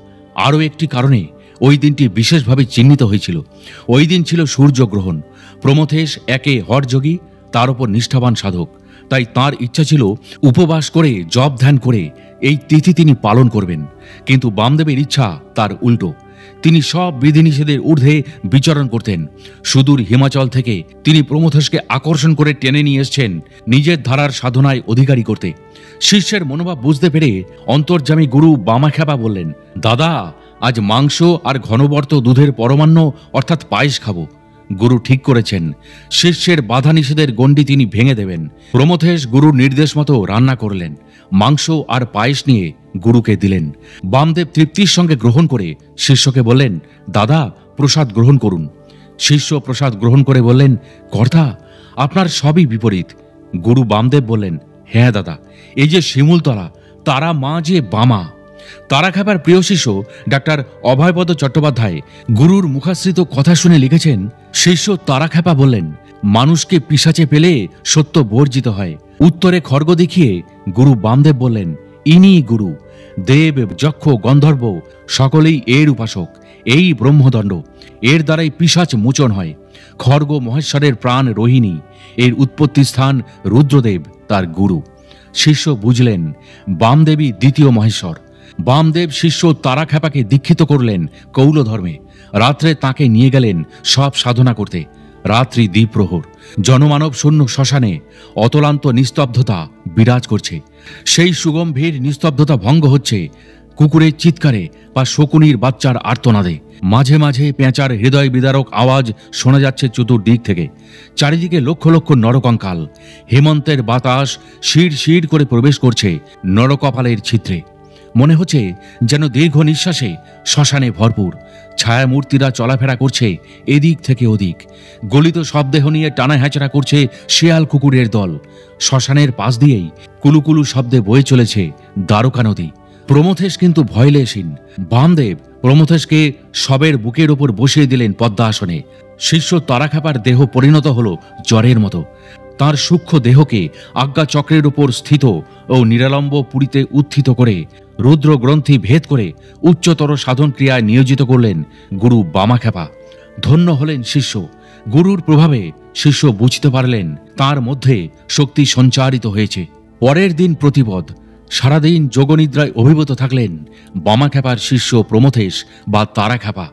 আরও একটি কারণে ওই দিনটি বিশেষভাবে চিহ্নিত হয়েছিল। ওই দিন ছিল সূর্যগ্রহণ। প্রমথেশ একে হঠযোগী, তার উপর নিষ্ঠাবান সাধক। তাই তার ইচ্ছা ছিল উপবাস করে জপ ধ্যান করে এই তিথি তিনি পালন করবেন। কিন্তু বামদেবের ইচ্ছা তার উল্টো। তিনি সব বিধিনিষেধের ঊর্ধ্বে বিচরণ করতেন। সুদূর হিমাচল থেকে তিনি প্রমথেশকে আকর্ষণ করে টেনে নিয়ে এসছেন নিজের ধারার সাধনায় অধিকারী করতে। শিষ্যের মনোভাব বুঝতে পেরে অন্তর্যামী গুরু বামাখ্যাপা বললেন, দাদা, আজ মাংস আর ঘনবর্ত দুধের পরমান্ন অর্থাৎ পায়েস খাবো। গুরু ঠিক করেছেন, শিষ্যের বাধা নিষেধের গণ্ডি তিনি ভেঙে দেবেন। প্রমথেশ গুরুর নির্দেশ মতো রান্না করলেন। মাংস আর পায়েস নিয়ে গুরুকে দিলেন। বামদেব তৃপ্তির সঙ্গে গ্রহণ করে শিষ্যকে বললেন, দাদা, প্রসাদ গ্রহণ করুন। শিষ্য প্রসাদ গ্রহণ করে বললেন, কর্তা, আপনার সবই বিপরীত। গুরু বামদেব বললেন, হ্যাঁ দাদা, এই যে শিমুলতলা, তারা মা যে বামা। তারাখ্যাপার প্রিয় শিষ্য ডাক্তার অভয়পদ চট্টোপাধ্যায় গুরুর মুখাশ্রিত কথা শুনে লিখেছেন, শিষ্য তারাখ্যাপা বললেন, মানুষকে পিশাচে পেলে সত্য বর্জিত হয়। উত্তরে খড়গ দেখিয়ে গুরু বামদেব বললেন, ইনি গুরু। দেব, যক্ষ, গন্ধর্ব সকলেই এর উপাসক। এই ব্রহ্মদণ্ড, এর দ্বারাই পিশাচ মোচন হয়। খড়গ মহেশ্বরের প্রাণ রোহিণী, এর উৎপত্তি স্থান রুদ্রদেব, তার গুরু। শিষ্য বুঝলেন বামদেবী দ্বিতীয় মহেশ্বর। বামদেব শিষ্য তারাখ্যাপাকে দীক্ষিত করলেন কৌল ধর্মে। রাত্রে তাকে নিয়ে গেলেন সব সাধনা করতে। রাত্রি দ্বিপ্রহর। জনমানব শূন্য শ্মশানে অতলান্ত নিস্তব্ধতা বিরাজ করছে। সেই সুগম্ভীর নিস্তব্ধতা ভঙ্গ হচ্ছে কুকুরের চিৎকারে বা শকুনির বাচ্চার আর্তনাদে। মাঝে মাঝে পেঁচার হৃদয় বিদারক আওয়াজ শোনা যাচ্ছে চতুর্দিক থেকে। চারিদিকে লক্ষ লক্ষ নরকঙ্কাল। হেমন্তের বাতাস শির শির করে প্রবেশ করছে নরকপালের ছিদ্রে। মনে হচ্ছে যেন দীর্ঘ নিঃশ্বাসে শ্মশানে ভরপুর। ছায়ামূর্তিরা চলাফেরা করছে এদিক থেকে ওদিক। গলিত শবদেহ নিয়ে টানা হ্যাচড়া করছে শেয়াল কুকুরের দল। শ্মশানের পাশ দিয়েই কুলুকুলু শব্দে বয়ে চলেছে দ্বারকা নদী। প্রমথেশ কিন্তু ভয়লেশহীন। বামদেব প্রমথেশকে শবের বুকের ওপর বসিয়ে দিলেন পদ্মা আসনে। শিষ্য তারাখাপার দেহ পরিণত হল জ্বরের মতো। তার সূক্ষ্ম দেহকে আজ্ঞা চক্রের উপর স্থিত ও নিরালম্ব পুরীতে উত্থিত করে রুদ্র গ্রন্থি ভেদ করে উচ্চতর সাধন ক্রিয়ায় নিয়োজিত করলেন গুরু বামাখ্যাপা। ধন্য হলেন শিষ্য। গুরুর প্রভাবে শিষ্য বুঝতে পারলেন তার মধ্যে শক্তি সঞ্চারিত হয়েছে। পরের দিন প্রতিপদ সারাদিন যোগনিদ্রায় অভিভূত থাকলেন বামাখ্যাপার শিষ্য প্রমথেশ বা তারাখ্যাপা।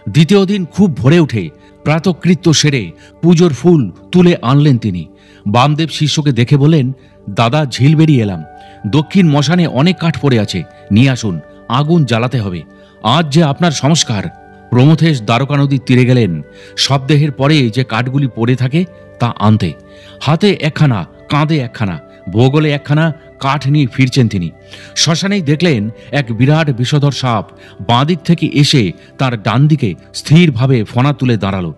দ্বিতীয় দিন খুব ভোরে উঠে প্রাতকৃত্য সেরে পুজোর ফুল তুলে আনলেন তিনি। বামদেব শিষ্যকে দেখে বললেন, দাদা ঝিল বেরিয়ে এলাম, দক্ষিণ মশানে অনেক কাঠ পড়ে আছে, নিয়ে আসুন, আগুন জ্বালাতে হবে, আজ যে আপনার সংস্কার। প্রমথেশ দ্বারকা নদীর তীরে গেলেন শবদেহের পরে যে কাঠগুলি পড়ে থাকে তা আনতে। হাতে একখানা, কাঁধে একখানা, ভূগোলে একখানা কাঠ নিয়ে ফিরছেন তিনি। শ্মশানেই দেখলেন এক বিরাট বিষধর সাপ বাঁদিক থেকে এসে তার ডান দিকে স্থিরভাবে ফণা তুলে দাঁড়ালো।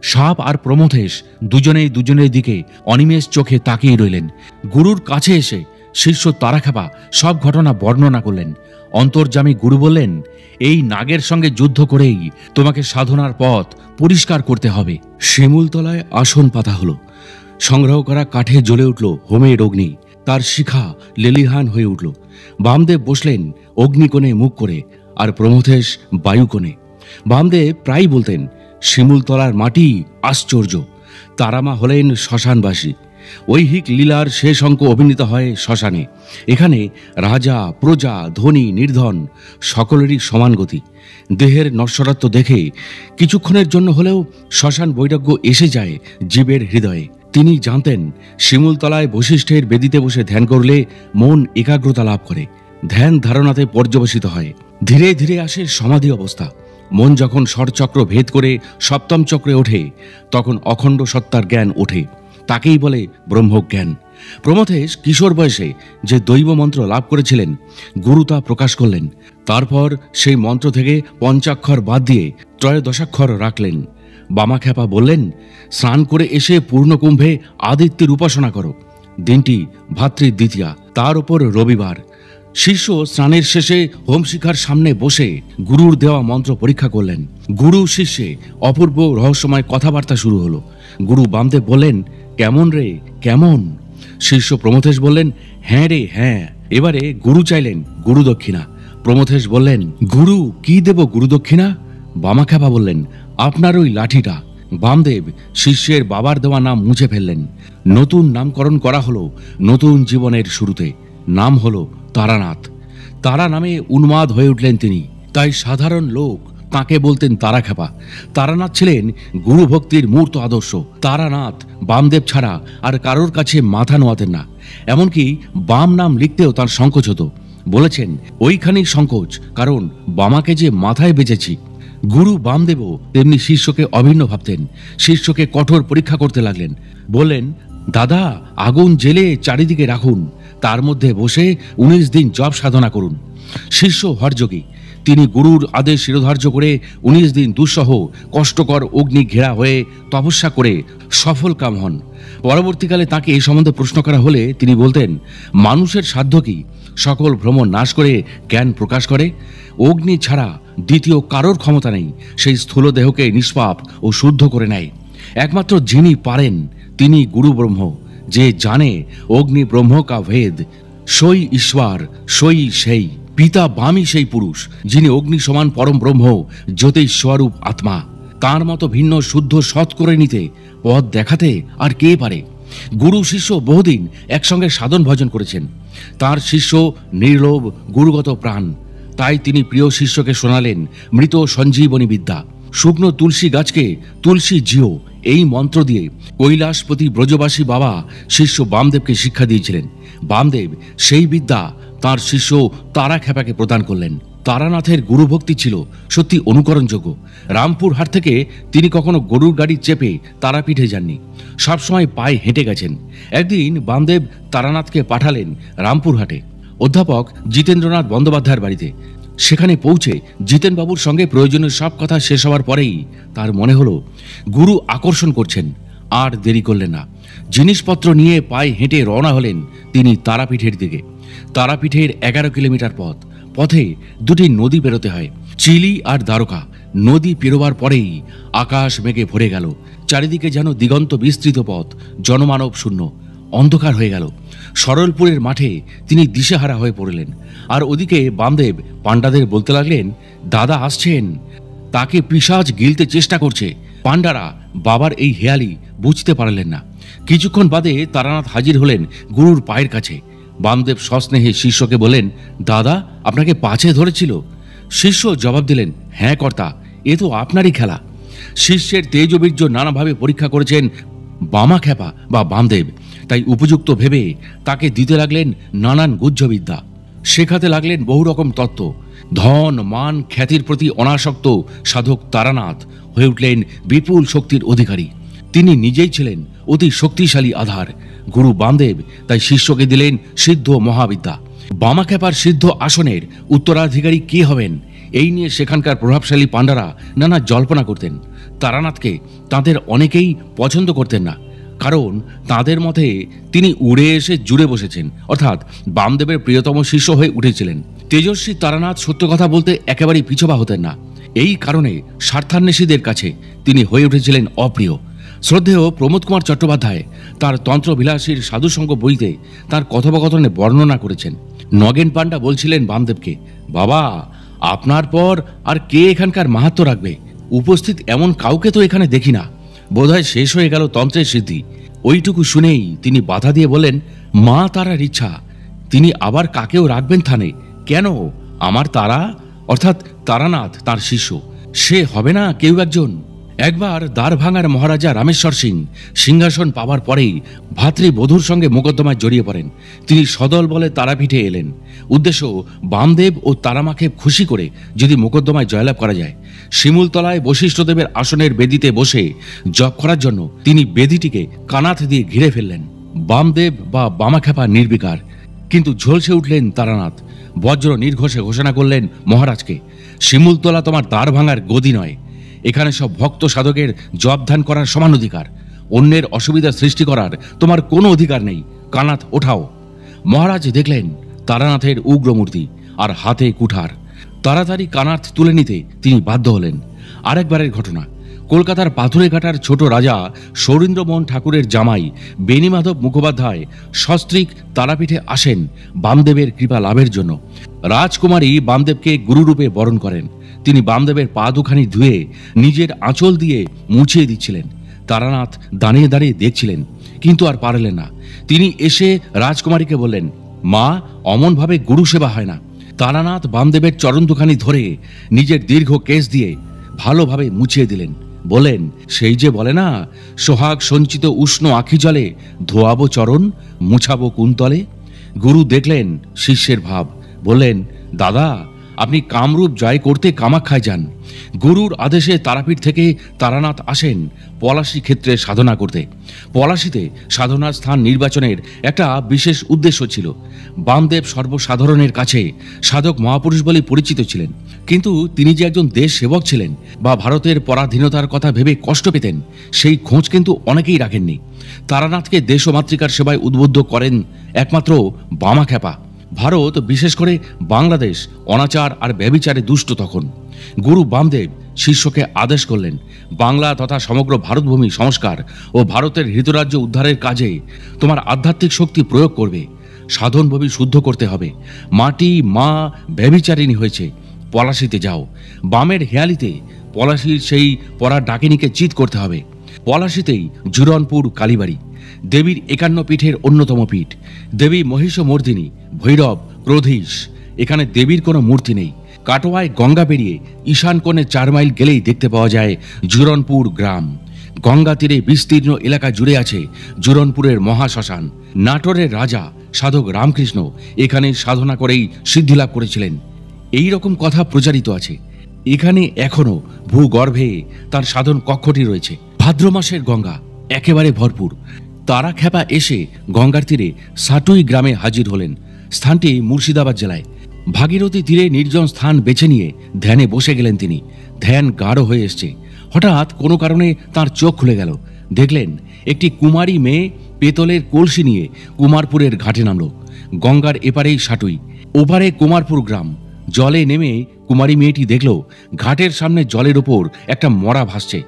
সাপ আর প্রমথেশ দুজনেই দুজনের দিকে অনিমেষ চোখে তাকিয়ে রইলেন। গুরুর কাছে এসে শিষ্য তারাখ্যাপা সব ঘটনা বর্ণনা করলেন। অন্তর্যামী গুরু বললেন, এই নাগের সঙ্গে যুদ্ধ করেই তোমাকে সাধনার পথ পরিষ্কার করতে হবে। শিমুলতলায় আসন পাতা হলো। সংগ্রহ করা কাঠে জ্বলে উঠল হোমের অগ্নি। তার শিখা লেলিহান হয়ে উঠল। বামদেব বসলেন অগ্নিকোণে মুখ করে, আর প্রমথেশ বায়ুকোণে। বামদেব প্রায় বলতেন, শিমুলতলার মাটি আশ্চর্য। তারামা হলেন শ্মশানবাসী। ঐহিক লীলার শেষ অঙ্ক অভিনীত হয় শ্মশানে। এখানে রাজা, প্রজা, ধনী, নির্ধন সকলেরই সমান গতি। দেহের নশ্বরত্ব দেখে কিছুক্ষণের জন্য হলেও শ্মশান বৈরাগ্য এসে যায় জীবের হৃদয়ে। তিনি জানতেন শিমুলতলায় বশিষ্ঠের বেদিতে বসে ধ্যান করলে মন একাগ্রতা লাভ করে। ধ্যান ধারণাতে পর্যবসিত হয়। ধীরে ধীরে আসে সমাধি অবস্থা। মন যখন ষড়চক্র ভেদ করে সপ্তম চক্রে ওঠে, তখন অখণ্ড সত্তার জ্ঞান ওঠে। তাকেই বলে ব্রহ্মজ্ঞান। প্রমথেশ কিশোর বয়সে যে দৈব মন্ত্র লাভ করেছিলেন, গুরু তা প্রকাশ করলেন। তারপর সেই মন্ত্র থেকে পঞ্চাক্ষর বাদ দিয়ে ত্রয়োদশাক্ষর রাখলেন। বামাখ্যাপা বললেন, স্নান করে এসে পূর্ণকুম্ভে আদিত্যের উপাসনা করো। দিনটি ভাতৃ দ্বিতীয়া, তার উপর রবিবার। শিষ্য স্নানের শেষে হোমশিখার সামনে বসে গুরুর দেওয়া মন্ত্র পরীক্ষা করলেন। গুরু শিষ্যে অপূর্ব রহস্যময় কথাবার্তা শুরু হলো। গুরু বামদেব বললেন, কেমন রে কেমন? শিষ্য প্রমথেশ বললেন, হ্যাঁ রে হ্যাঁ। এবারে গুরু চাইলেন গুরু দক্ষিণা। প্রমথেশ বললেন, গুরু কি দেব গুরু দক্ষিণা? বামাখ্যাপা বললেন, আপনার ওই লাঠিটা। বামদেব শিষ্যের বাবার দেওয়া নাম মুছে ফেললেন। নতুন নামকরণ করা হলো নতুন জীবনের শুরুতে। নাম হলো তারানাথ। তারা নামে উন্মাদ হয়ে উঠলেন তিনি। তাই সাধারণ লোক তাকে বলতেন তারাখ্যাপা। তারানাথ ছিলেন গুরু ভক্তির মূর্ত আদর্শ। তারানাথ বামদেব ছাড়া আর কারোর কাছে মাথা নোয়াতেন না। এমনকি বাম নাম লিখতেও তার সংকোচ হতো। বলেছেন, ওইখানি সংকোচ, কারণ বামাকে যে মাথায় বেজেছি। গুরু বামদেবও তেমনি শিষ্যকে অভিন্ন ভাবতেন। শিষ্যকে কঠোর পরীক্ষা করতে লাগলেন। বললেন, দাদা আগুন জেলে চারিদিকে রাখুন, তার মধ্যে বসে 19 দিন জপ সাধনা করুন। শিষ্য হরযোগী। তিনি গুরুর আদেশ শিরোধার্য করে 19 দিন দুঃসহ কষ্টকর অগ্নি ঘেরা হয়ে তপস্যা করে সফল কাম হন। পরবর্তীকালে তাকে এই সম্বন্ধে প্রশ্ন করা হলে তিনি বলতেন, মানুষের সাধ্য কি সকল ভ্রম নাশ করে জ্ঞান প্রকাশ করে? অগ্নি ছাড়া দ্বিতীয় কারোর ক্ষমতা নেই সেই স্থূল দেহকে নিষ্পাপ ও শুদ্ধ করে নেয়। একমাত্র যিনি পারেন তিনি গুরু ব্রহ্ম। যে জানে অগ্নি ব্রহ্ম কা ভেদ, সই ঈশ্বর সই সেই পিতা বামী সেই পুরুষ, যিনি অগ্নি সমান পরম ব্রহ্ম, জ্যোতিষ স্বরূপ আত্মা। তার মতো ভিন্ন শুদ্ধ সৎ করে নিতে পথ দেখাতে আর কে পারে? গুরু শিষ্য বহুদিন একসঙ্গে সাধন ভজন করেছেন। তার শিষ্য নির্লোভ গুরুগত প্রাণ। তাই তিনি প্রিয় শিষ্যকে শোনালেন মৃত সঞ্জীবনী বিদ্যা। শুকনো তুলসী গাছকে তুলসী জিও, এই মন্ত্র দিয়ে কৈলাসপতি ব্রজবাসী বাবা শিষ্য বামদেবকে শিক্ষা দিয়েছিলেন। বামদেব সেই বিদ্যা তার শিষ্য তারা খেপাকে প্রদান করলেন। তারানাথের গুরুভক্তি ছিল সত্যি অনুকরণযোগ্য। রামপুরহাট থেকে তিনি কখনো গরুর গাড়ি চেপে তারাপীঠে যাননি, সবসময় পায়ে হেঁটে গেছেন। একদিন বামদেব তারানাথকে পাঠালেন রামপুরহাটে অধ্যাপক জিতেন্দ্রনাথ বন্দ্যোপাধ্যায়ের বাড়িতে। সেখানে পৌঁছে জিতেনবাবুর সঙ্গে প্রয়োজনীয় সব কথা শেষ হওয়ার পরেই তার মনে হলো গুরু আকর্ষণ করছেন। আর দেরি করলেন না, জিনিসপত্র নিয়ে পায়ে হেঁটে রওনা হলেন তিনি তারাপীঠের দিকে। তারাপীঠের 11 কিলোমিটার পথ। পথে দুটি নদী পেরোতে হয়, চিলি আর দ্বারকা। নদী পেরোবার পরেই আকাশ মেঘে ভরে গেল। চারিদিকে যেন দিগন্ত বিস্তৃত পথ, জনমানব শূন্য, অন্ধকার হয়ে গেল। সরলপুরের মাঠে তিনি দিশেহারা হয়ে পড়লেন। আর ওদিকে বামদেব পাণ্ডাদের বলতে লাগলেন, দাদা আসছেন, তাকে পিশাচ গিলতে চেষ্টা করছে। পাণ্ডারা বাবার এই হেয়ালি বুঝতে পারলেন না। কিছুক্ষণ বাদে তারানাথ হাজির হলেন গুরুর পায়ের কাছে। বামদেব সস্নেহে শিষ্যকে বলেন, দাদা আপনাকে পাছে ধরেছিল? শিষ্য জবাব দিলেন, হ্যাঁ কর্তা, এ তো আপনারই খেলা। শিষ্যের তেজবীর্য নানাভাবে পরীক্ষা করেছেন বামা খেপা বা বামদেব, তাই উপযুক্ত ভেবে তাকে দিতে লাগলেন নানান গুহ্যবিদ্যা, শেখাতে লাগলেন বহু রকম তত্ত্ব। ধন মান খ্যাতির প্রতি অনাসক্ত সাধক তারানাথ হয়ে উঠলেন বিপুল শক্তির অধিকারী। তিনি নিজেই ছিলেন অতি শক্তিশালী আধার। গুরু বামদেব তাই শিষ্যকে দিলেন সিদ্ধ মহাবিদ্যা। বামাখ্যাপার সিদ্ধ আসনের উত্তরাধিকারী কে হবেন, এই নিয়ে সেখানকার প্রভাবশালী পাণ্ডারা নানা জল্পনা করতেন। তারানাথকে তাদের অনেকেই পছন্দ করতেন না, কারণ তাদের মতে তিনি উড়ে এসে জুড়ে বসেছেন, অর্থাৎ বামদেবের প্রিয়তম শিষ্য হয়ে উঠেছিলেন। তেজস্বী তারানাথ সত্য কথা বলতে একেবারেই পিছপা হতেন না। এই কারণে স্বার্থান্বেষীদের কাছে তিনি হয়ে উঠেছিলেন অপ্রিয়। শ্রদ্ধেয় প্রমোদ কুমার চট্টোপাধ্যায় তার তন্ত্রবিলাসীর সাধুসঙ্গ বইতে তার কথোপকথনে বর্ণনা করেছেন। নগেন পাণ্ডা বলছিলেন বামদেবকে, বাবা আপনার পর আর কে এখানকার মাহাত্ম্য রাখবে? উপস্থিত এমন কাউকে তো এখানে দেখি না, বোধহয় শেষ হয়ে গেল তন্ত্রের সিদ্ধি। ওইটুকু শুনেই তিনি বাধা দিয়ে বললেন, মা তারার ইচ্ছা, তিনি আবার কাকেও রাখবেন থানে কেন? আমার তারা অর্থাৎ তারানাথ তার শিষ্য, সে হবে না কেউ একজন? একবার দ্বারভাঙার মহারাজা রামেশ্বর সিং সিংহাসন পাওয়ার পরেই ভাতৃবধূর সঙ্গে মোকদ্দমায় জড়িয়ে পড়েন। তিনি সদল বলে তারাপীঠে এলেন। উদ্দেশ্য বামদেব ও তারামাকে খুশি করে যদি মোকদ্দমায় জয়লাভ করা যায়। শিমুলতলায় বশিষ্ঠদেবের আসনের বেদিতে বসে জপ করার জন্য তিনি বেদিটিকে কানাথ দিয়ে ঘিরে ফেললেন। বামদেব বা বামাখ্যাপা নির্বিকার, কিন্তু ঝলসে উঠলেন তারানাথ। বজ্র নির্ঘোষে ঘোষণা করলেন মহারাজকে, শিমুলতলা তোমার দ্বার ভাঙার গদি নয়, এখানে সব ভক্ত সাধকের জপ ধ্যান করার সমান অধিকার। অন্যের অসুবিধা সৃষ্টি করার তোমার কোনো অধিকার নেই। কানাথ ওঠাও। মহারাজ দেখলেন তারানাথের উগ্র মূর্তি আর হাতে কুঠার। তাড়াতাড়ি কানাথ তুলে নিতে তিনি বাধ্য হলেন। আরেকবারের ঘটনা, কলকাতার পাথুরেঘাটার ছোট রাজা সৌরীন্দ্রমোহন ঠাকুরের জামাই বেণীমাধব মুখোপাধ্যায় সস্ত্রীক তারাপীঠে আসেন বামদেবের কৃপা লাভের জন্য। রাজকুমারী বামদেবকে গুরুরূপে বরণ করেন। তিনি বামদেবের পা দুখানি ধুয়ে নিজের আঁচল দিয়ে মুছিয়ে দিচ্ছিলেন। তারানাথ দাঁড়িয়ে দাঁড়িয়ে দেখছিলেন, কিন্তু আর পারলেন না। তিনি এসে রাজকুমারীকে বললেন, মা, অমনভাবে গুরু সেবা হয় না। তারানাথ বামদেবের চরণ দুখানি ধরে নিজের দীর্ঘ কেশ দিয়ে ভালোভাবে মুছিয়ে দিলেন। বলেন, সেই যে বলে না, সোহাগ সঞ্চিত উষ্ণ আখি জলে ধোয়াবো চরণ, মুছাবো কুন্তলে। গুরু দেখলেন শিষ্যের ভাব, বললেন, দাদা আপনি কামরূপ জয় করতে কামাখ্যায় যান। গুরুর আদেশে তারাপীঠ থেকে তারানাথ আসেন পলাশী ক্ষেত্রে সাধনা করতে। পলাশীতে সাধনার স্থান নির্বাচনের একটা বিশেষ উদ্দেশ্য ছিল। বামদেব সর্বসাধারণের কাছে সাধক মহাপুরুষ বলে পরিচিত ছিলেন, কিন্তু তিনি যে একজন দেশ সেবক ছিলেন বা ভারতের পরাধীনতার কথা ভেবে কষ্ট পেতেন, সেই খোঁজ কিন্তু অনেকেই রাখেননি। তারানাথকে দেশ ও মাতৃকার সেবায় উদ্বুদ্ধ করেন একমাত্র বামাখ্যাপা। ভারত, বিশেষ করে বাংলাদেশ অনাচার আর ব্যভিচারে দুষ্ট তখন। গুরু বামদেব শিষ্যকে আদেশ করলেন, বাংলা তথা সমগ্র ভারতভূমি সংস্কার ও ভারতের হৃতরাজ্য উদ্ধারের কাজে তোমার আধ্যাত্মিক শক্তি প্রয়োগ করবে। সাধনভূমি শুদ্ধ করতে হবে। মাটি মা ব্যভিচারিণী হয়েছে, পলাশীতে যাও। বামের হেয়ালিতে পলাশীর সেই পরা ডাকিনীকে চিৎ করতে হবে। পলাশীতেই জুরনপুর কালীবাড়ি, দেবীর 51 পীঠের অন্যতম পীঠ। দেবী মহিষমর্দিনী, ভৈরব, ক্রোধীশ। এখানে দেবীর কোনো মূর্তি নেই। কাটোয়ায় গঙ্গা পেরিয়ে ঈশান কোণে 4 মাইল গেলেই দেখতে পাওয়া যায় জুরনপুর গ্রাম। গঙ্গা তীরে বিস্তীর্ণ এলাকা জুড়ে আছে জুরনপুরের মহাশ্মশান। নাটোরের রাজা সাধক রামকৃষ্ণ এখানে সাধনা করেই সিদ্ধিলাভ করেছিলেন, এই রকম কথা প্রচারিত আছে। এখানে এখনো ভূগর্ভে তার সাধন কক্ষটি রয়েছে। ভাদ্র মাসের গঙ্গা একেবারে ভরপুর। তারাখ্যাপা এসে গঙ্গার তীরে সাটুই গ্রামে হাজির হলেন। স্থানটি মুর্শিদাবাদ জেলায়। ভাগীরথী তীরে নির্জন স্থান বেছে নিয়ে ধ্যানে বসে গেলেন তিনি। ধ্যান গাঢ় হয়ে এসছে। হঠাৎ কোনো কারণে তার চোখ খুলে গেল। দেখলেন একটি কুমারী মেয়ে পেতলের কলসি নিয়ে কুমারপুরের ঘাটে নামল। গঙ্গার এপারেই সাটুই, ওপারে কুমারপুর গ্রাম। জলে নেমে কুমারী মেয়েটি দেখল ঘাটের সামনে জলের ওপর একটা মরা ভাসছে।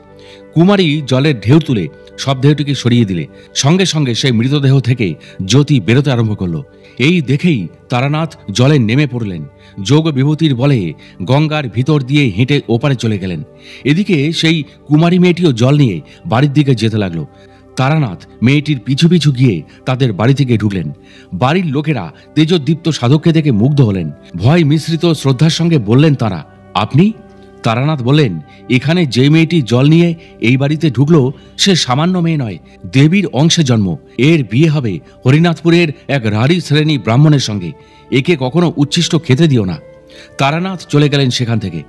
কুমারী জলের ঢেউ তুলে সব ঢেউটিকে সরিয়ে দিলে সঙ্গে সঙ্গে সেই মৃতদেহ থেকে জ্যোতি বেরোতে আরম্ভ করলো। এই দেখেই তারানাথ জলে নেমে পড়লেন। যোগ বিভূতির বলে গঙ্গার ভিতর দিয়ে হেঁটে ওপারে চলে গেলেন। এদিকে সেই কুমারী মেয়েটিও জল নিয়ে বাড়ির দিকে যেতে লাগলো। তারানাথ মেয়েটির পিছু পিছু গিয়ে তাদের বাড়ি থেকে ঢুকলেন। বাড়ির লোকেরা তেজোদ্দীপ্ত সাধককে দেখে মুগ্ধ হলেন। ভয় মিশ্রিত শ্রদ্ধার সঙ্গে বললেন তারা, আপনি? তারানাথ বললেন, এখানে যে মেয়েটি জল নিয়ে এই বাড়িতে ঢুকলো সে সামান্য মেয়ে নয়, দেবীর অংশে জন্ম। এর বিয়ে হবে হরিনাথপুরের এক রাঢ়ী শ্রেণী ব্রাহ্মণের সঙ্গে। একে কখনো উচ্ছিষ্ট খেতে দিও না। তারানাথ চলে গেলেন সেখান থেকে।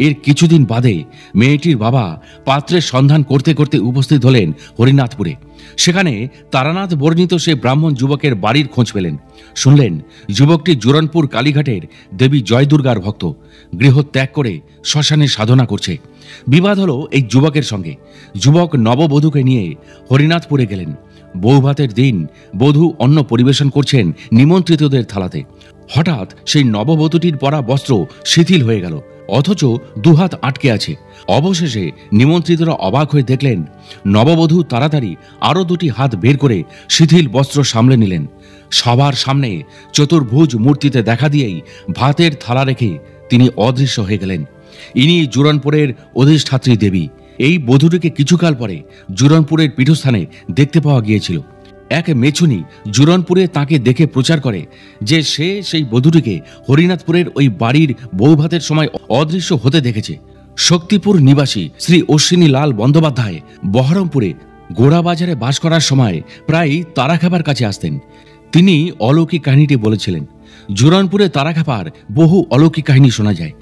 এর কিছুদিন বাদে মেয়েটির বাবা পাত্রের সন্ধান করতে করতে উপস্থিত হলেন হরিনাথপুরে। সেখানে তারানাথ বর্ণিত সে ব্রাহ্মণ যুবকের বাড়ির খোঁজ পেলেন। শুনলেন যুবকটি জোরনপুর কালীঘাটের দেবী জয় দুর্গার ভক্ত। গৃহ ত্যাগ করে শ্মশানে সাধনা করছে। বিবাদ হলো এই যুবকের সঙ্গে। যুবক নববধূকে নিয়ে হরিনাথপুরে গেলেন। বৌভাতের দিন বধূ অন্ন পরিবেশন করছেন নিমন্ত্রিতদের থালাতে। হঠাৎ সেই নববধূটির পরা বস্ত্র শিথিল হয়ে গেল, অথচ দুহাত আটকে আছে। অবশেষে নিমন্ত্রিতরা অবাক হয়ে দেখলেন নববধূ তাড়াতাড়ি আরো দুটি হাত বের করে শিথিল বস্ত্র সামলে নিলেন। সবার সামনে চতুর্ভুজ মূর্তিতে দেখা দিয়েই ভাতের থালা রেখে তিনি অদৃশ্য হয়ে গেলেন। ইনি জুরনপুরের অধিষ্ঠাত্রী দেবী। এই বধূটিকে কিছুকাল পরে জুরনপুরের পীঠস্থানে দেখতে পাওয়া গিয়েছিল। এক মেছুনি জুরনপুরে তাকে দেখে প্রচার করে যে সে সেই বধূটিকে হরিনাথপুরের ওই বাড়ির বৌভাতের সময় অদৃশ্য হতে দেখেছে। শক্তিপুর নিবাসী শ্রী অশ্বিনী লাল বন্দ্যোপাধ্যায় বহরমপুরে গোড়াবাজারে বাস করার সময় প্রায় তারাখ্যাপার কাছে আসতেন। তিনি অলৌকিক কাহিনীটি বলেছিলেন। জুরনপুরে তারাখ্যাপার বহু অলৌকিক কাহিনী শোনা যায়।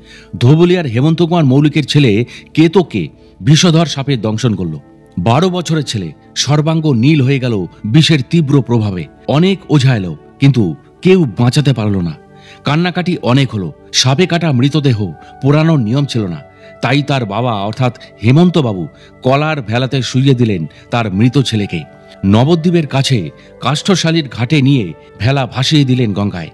ধোবলিয়ার হেমন্ত কুমার মৌলিকের ছেলে কেতকে বিষধর সাপে দংশন করল। 12 বছরের ছেলে সর্বাঙ্গ নীল হয়ে গেল বিষের তীব্র প্রভাবে। অনেক ওঝা এলো, কিন্তু কেউ বাঁচাতে পারল না। কান্নাকাটি অনেক হলো। সাপে কাটা মৃতদেহ পোড়ানোর নিয়ম ছিল না। তাই তার বাবা অর্থাৎ হেমন্তবাবু কলার ভেলাতে শুইয়ে দিলেন তার মৃত ছেলেকে। নবদ্বীপের কাছে কাষ্ঠশালীর ঘাটে নিয়ে ভেলা ভাসিয়ে দিলেন গঙ্গায়।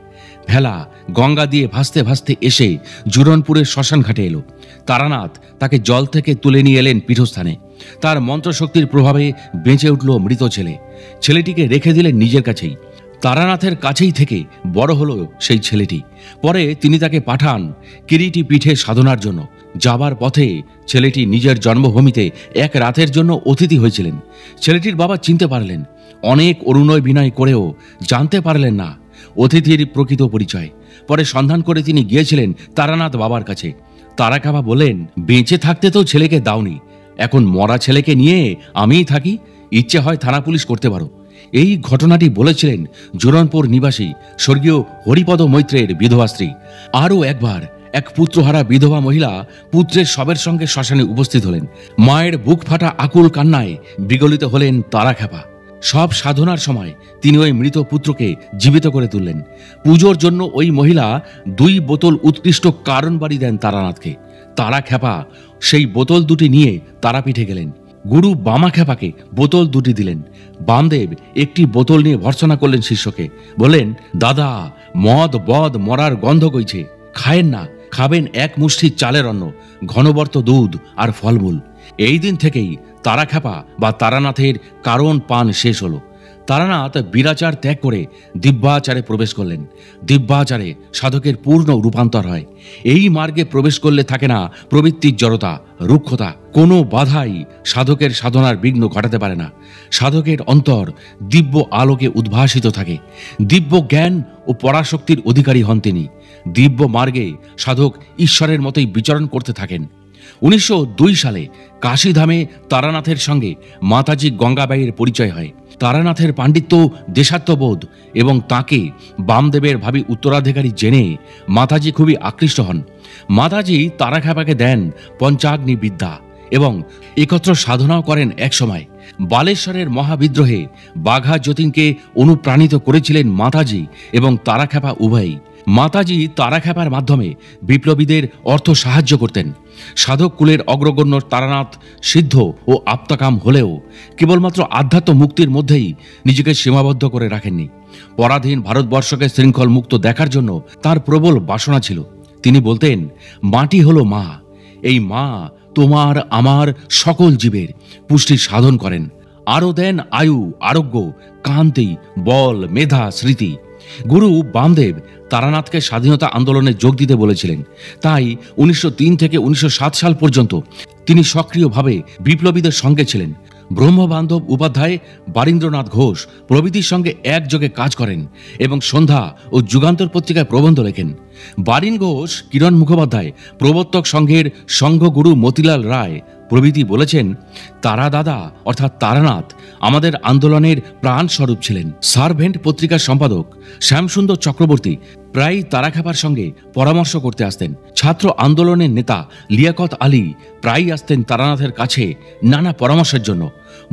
ভেলা গঙ্গা দিয়ে ভাসতে ভাসতে এসে জুরনপুরের শ্মশান ঘাটে এলো। তারানাথ তাকে জল থেকে তুলে নিয়ে এলেন পীঠস্থানে। তার মন্ত্রশক্তির প্রভাবে বেঁচে উঠল মৃত ছেলে। ছেলেটিকে রেখে দিলেন নিজের কাছেই। তারানাথের কাছেই থেকে বড় হলো সেই ছেলেটি। পরে তিনি তাকে পাঠান কিরিটি পীঠে সাধনার জন্য। যাবার পথে ছেলেটি নিজের জন্মভূমিতে এক রাতের জন্য অতিথি হয়েছিলেন। ছেলেটির বাবা চিনতে পারলেন। অনেক অরুণয় বিনয় করেও জানতে পারলেন না অতিথির প্রকৃত পরিচয়। পরে সন্ধান করে তিনি গিয়েছিলেন তারানাথ বাবার কাছে। তারাখ্যাপা বললেন, বেঁচে থাকতে তো ছেলেকে দাওনি, এখন মরা ছেলেকে নিয়ে আমিই থাকি, ইচ্ছে হয় থানা পুলিশ করতে পারো। এই ঘটনাটি বলেছিলেন জোরনপুর নিবাসী স্বর্গীয় হরিপদ মৈত্রের বিধবা স্ত্রী। আরও একবার এক পুত্রহারা বিধবা মহিলা পুত্রের শবের সঙ্গে শ্মশানে উপস্থিত হলেন। মায়ের বুক ফাটা আকুল কান্নায় বিগলিত হলেন তারাখ্যাপা। সব সাধনার সময় তিনি ওই মৃত পুত্রকে জীবিত করে তুললেন। পুজোর জন্য ওই মহিলা 2 বোতল উৎকৃষ্ট কারণ বাড়ি দেন তারানাথকে। তারাখ্যাপা সেই বোতল দুটি নিয়ে তারাপীঠে গেলেন। গুরু বামাখ্যাপাকে বোতল দুটি দিলেন। বামদেব একটি বোতল নিয়ে ভর্ৎসনা করলেন শিষ্যকে। বললেন, দাদা, মদ বদ মরার গন্ধ কইছে, খায়েন না, খাবেন 1 মুষ্টি চালের অন্ন, ঘনবর্ত দুধ আর ফলমূল। এই দিন থেকেই তারাখ্যাপা বা তারানাথের কারণ পান শেষ হলো। তারানাথ বিরাচার ত্যাগ করে দিব্যাচারে প্রবেশ করলেন। দিব্যাচারে সাধকের পূর্ণ রূপান্তর হয়। এই মার্গে প্রবেশ করলে থাকে না প্রবৃত্তির জড়তা, রুক্ষতা। কোনো বাধাই সাধকের সাধনার বিঘ্ন ঘটাতে পারে না। সাধকের অন্তর দিব্য আলোকে উদ্ভাসিত থাকে। দিব্য জ্ঞান ও পরাশক্তির অধিকারী হন তিনি। দিব্য মার্গে সাধক ঈশ্বরের মতোই বিচরণ করতে থাকেন। 1902 সালে কাশীধামে তারানাথের সঙ্গে মাতাজি গঙ্গাবাইয়ের পরিচয় হয়। তারানাথের পাণ্ডিত্য, দেশাত্মবোধ এবং তাকে বামদেবের ভাবী উত্তরাধিকারী জেনে মাতাজি খুবই আকৃষ্ট হন। মাতাজি তারাখ্যাপাকে দেন পঞ্চাগ্নি বিদ্যা এবং একত্র সাধনাও করেন। একসময় বালেশ্বরের মহাবিদ্রোহে বাঘা যতীনকে অনুপ্রাণিত করেছিলেন মাতাজি এবং তারাখ্যাপা উভয়ই। মাতাজি তারাখ্যাপার মাধ্যমে বিপ্লবীদের অর্থ সাহায্য করতেন। সাধক কুলের অগ্রগণ্য তারানাথ সিদ্ধ ও আপ্তকাম হলেও কেবলমাত্র আধ্যাত্ম মুক্তির মধ্যেই নিজেকে সীমাবদ্ধ করে রাখেননি। পরাধীন ভারতবর্ষকে শৃঙ্খল মুক্ত দেখার জন্য তার প্রবল বাসনা ছিল। তিনি বলতেন, মাটি হলো মা, এই মা তোমার আমার সকল জীবের পুষ্টি সাধন করেন, আরও দেন আয়ু, আরোগ্য, কান্তি, বল, মেধা, স্মৃতি। গুরু বামদেব তারানাথকে স্বাধীনতা আন্দোলনে যোগ দিতে বলেছিলেন। তাই 1903 থেকে 1907 সাল পর্যন্ত তিনি সক্রিয়ভাবে বিপ্লবীদের সঙ্গে ছিলেন। ব্রহ্মবান্ধব উপাধ্যায়, বারীন্দ্রনাথ ঘোষ প্রভৃতির সঙ্গে একযোগে কাজ করেন এবং সন্ধ্যা ও যুগান্তর পত্রিকায় প্রবন্ধ লেখেন। বারীন ঘোষ, কিরণ মুখোপাধ্যায়, প্রবর্তক সংঘের সংঘগুরু মতিলাল রায় প্রভৃতি বলেছেন, তারা দাদা অর্থাৎ তারানাথ আমাদের আন্দোলনের প্রাণস্বরূপ ছিলেন। সার্ভেন্ট পত্রিকার সম্পাদক শ্যামসুন্দর চক্রবর্তী প্রায় তারাখ্যাপার সঙ্গে পরামর্শ করতে আসতেন। ছাত্র আন্দোলনের নেতা লিয়াকত আলী প্রায়ই আসতেন তারানাথের কাছে নানা পরামর্শের জন্য।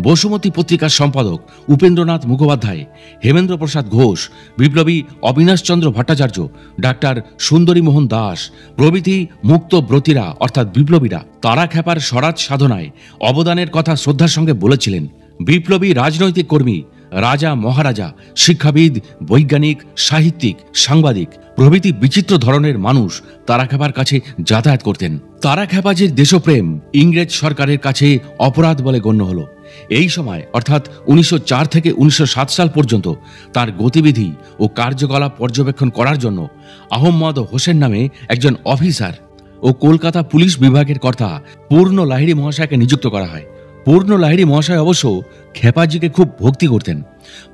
বসুমতী পত্রিকার সম্পাদক উপেন্দ্রনাথ মুখোপাধ্যায়, হেমেন্দ্র প্রসাদ ঘোষ, বিপ্লবী অবিনাশচন্দ্র ভট্টাচার্য, ডাক্তার সুন্দরী মোহন দাস প্রভৃতি মুক্ত ব্রতীরা অর্থাৎ বিপ্লবীরা তারাখ্যাপার স্বরাজ সাধনায় অবদানের কথা শ্রদ্ধার সঙ্গে বলেছিলেন। বিপ্লবী রাজনৈতিক কর্মী, রাজা মহারাজা, শিক্ষাবিদ, বৈজ্ঞানিক, সাহিত্যিক, সাংবাদিক প্রভৃতি বিচিত্র ধরনের মানুষ তারাখ্যাপার কাছে যাতায়াত করতেন। তারাখ্যাপাজির দেশপ্রেম ইংরেজ সরকারের কাছে অপরাধ বলে গণ্য হল। এই সময় অর্থাৎ 1904 থেকে 1907 সাল পর্যন্ত তার গতিবিধি ও কার্যকলাপ পর্যবেক্ষণ করার জন্য আহম্মদ হোসেন নামে একজন অফিসার ও কলকাতা পুলিশ বিভাগের কর্তা পূর্ণ লাহিড়ী মহাশয়কে নিযুক্ত করা হয়। পূর্ণ লাহিড়ী মহাশয় অবশ্য খেপাজিকে খুব ভক্তি করতেন।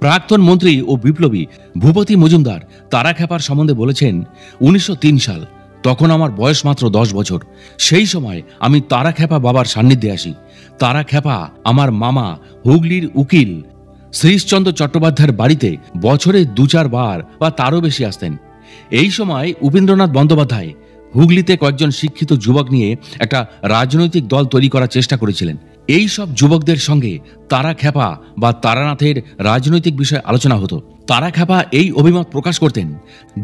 প্রাক্তন মন্ত্রী ও বিপ্লবী ভূপতি মজুমদার তারাখ্যাপার সম্বন্ধে বলেছেন, 1903 সাল, তখন আমার বয়স মাত্র 10 বছর। সেই সময় আমি তারাখ্যাপা বাবার সান্নিধ্যে আসি। তারাখ্যাপা আমার মামা হুগলির উকিল শ্রীশচন্দ্র চট্টোপাধ্যায়ের বাড়িতে বছরে 2-4 বার বা তারও বেশি আসতেন। এই সময় উপেন্দ্রনাথ বন্দ্যোপাধ্যায় হুগলিতে কয়েকজন শিক্ষিত যুবক নিয়ে একটা রাজনৈতিক দল তৈরি করার চেষ্টা করেছিলেন। এই সব যুবকদের সঙ্গে তারাখ্যাপা বা তারানাথের রাজনৈতিক বিষয়ে আলোচনা হতো। তারাখ্যাপা এই অভিমত প্রকাশ করতেন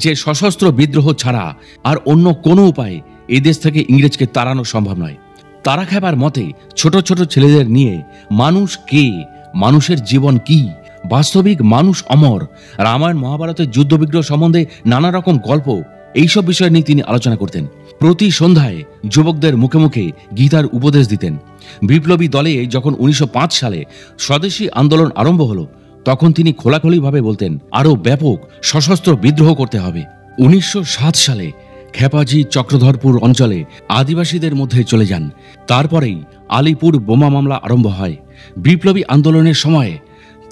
যে সশস্ত্র বিদ্রোহ ছাড়া আর অন্য কোনো উপায়ে এই দেশ থেকে ইংরেজকে তাড়ানো সম্ভব নয়। তারাখ্যাপার মতে ছোট ছোট ছেলেদের নিয়ে মানুষ কে, মানুষের জীবন কি, বাস্তবিক মানুষ অমর, রামায়ণ মহাভারতের যুদ্ধ বিগ্রহ সম্বন্ধে নানা রকম গল্প, এইসব বিষয় নিয়ে তিনি আলোচনা করতেন। প্রতি সন্ধ্যায় যুবকদের মুখে মুখে গীতার উপদেশ দিতেন। বিপ্লবী দলে যখন 1905 সালে স্বদেশী আন্দোলন আরম্ভ হলো, তখন তিনি খোলাখুলিভাবে বলতেন আরও ব্যাপক সশস্ত্র বিদ্রোহ করতে হবে। 1907 সালে খেপাজি চক্রধরপুর অঞ্চলে আদিবাসীদের মধ্যে চলে যান। তারপরেই আলিপুর বোমা মামলা আরম্ভ হয়। বিপ্লবী আন্দোলনের সময়ে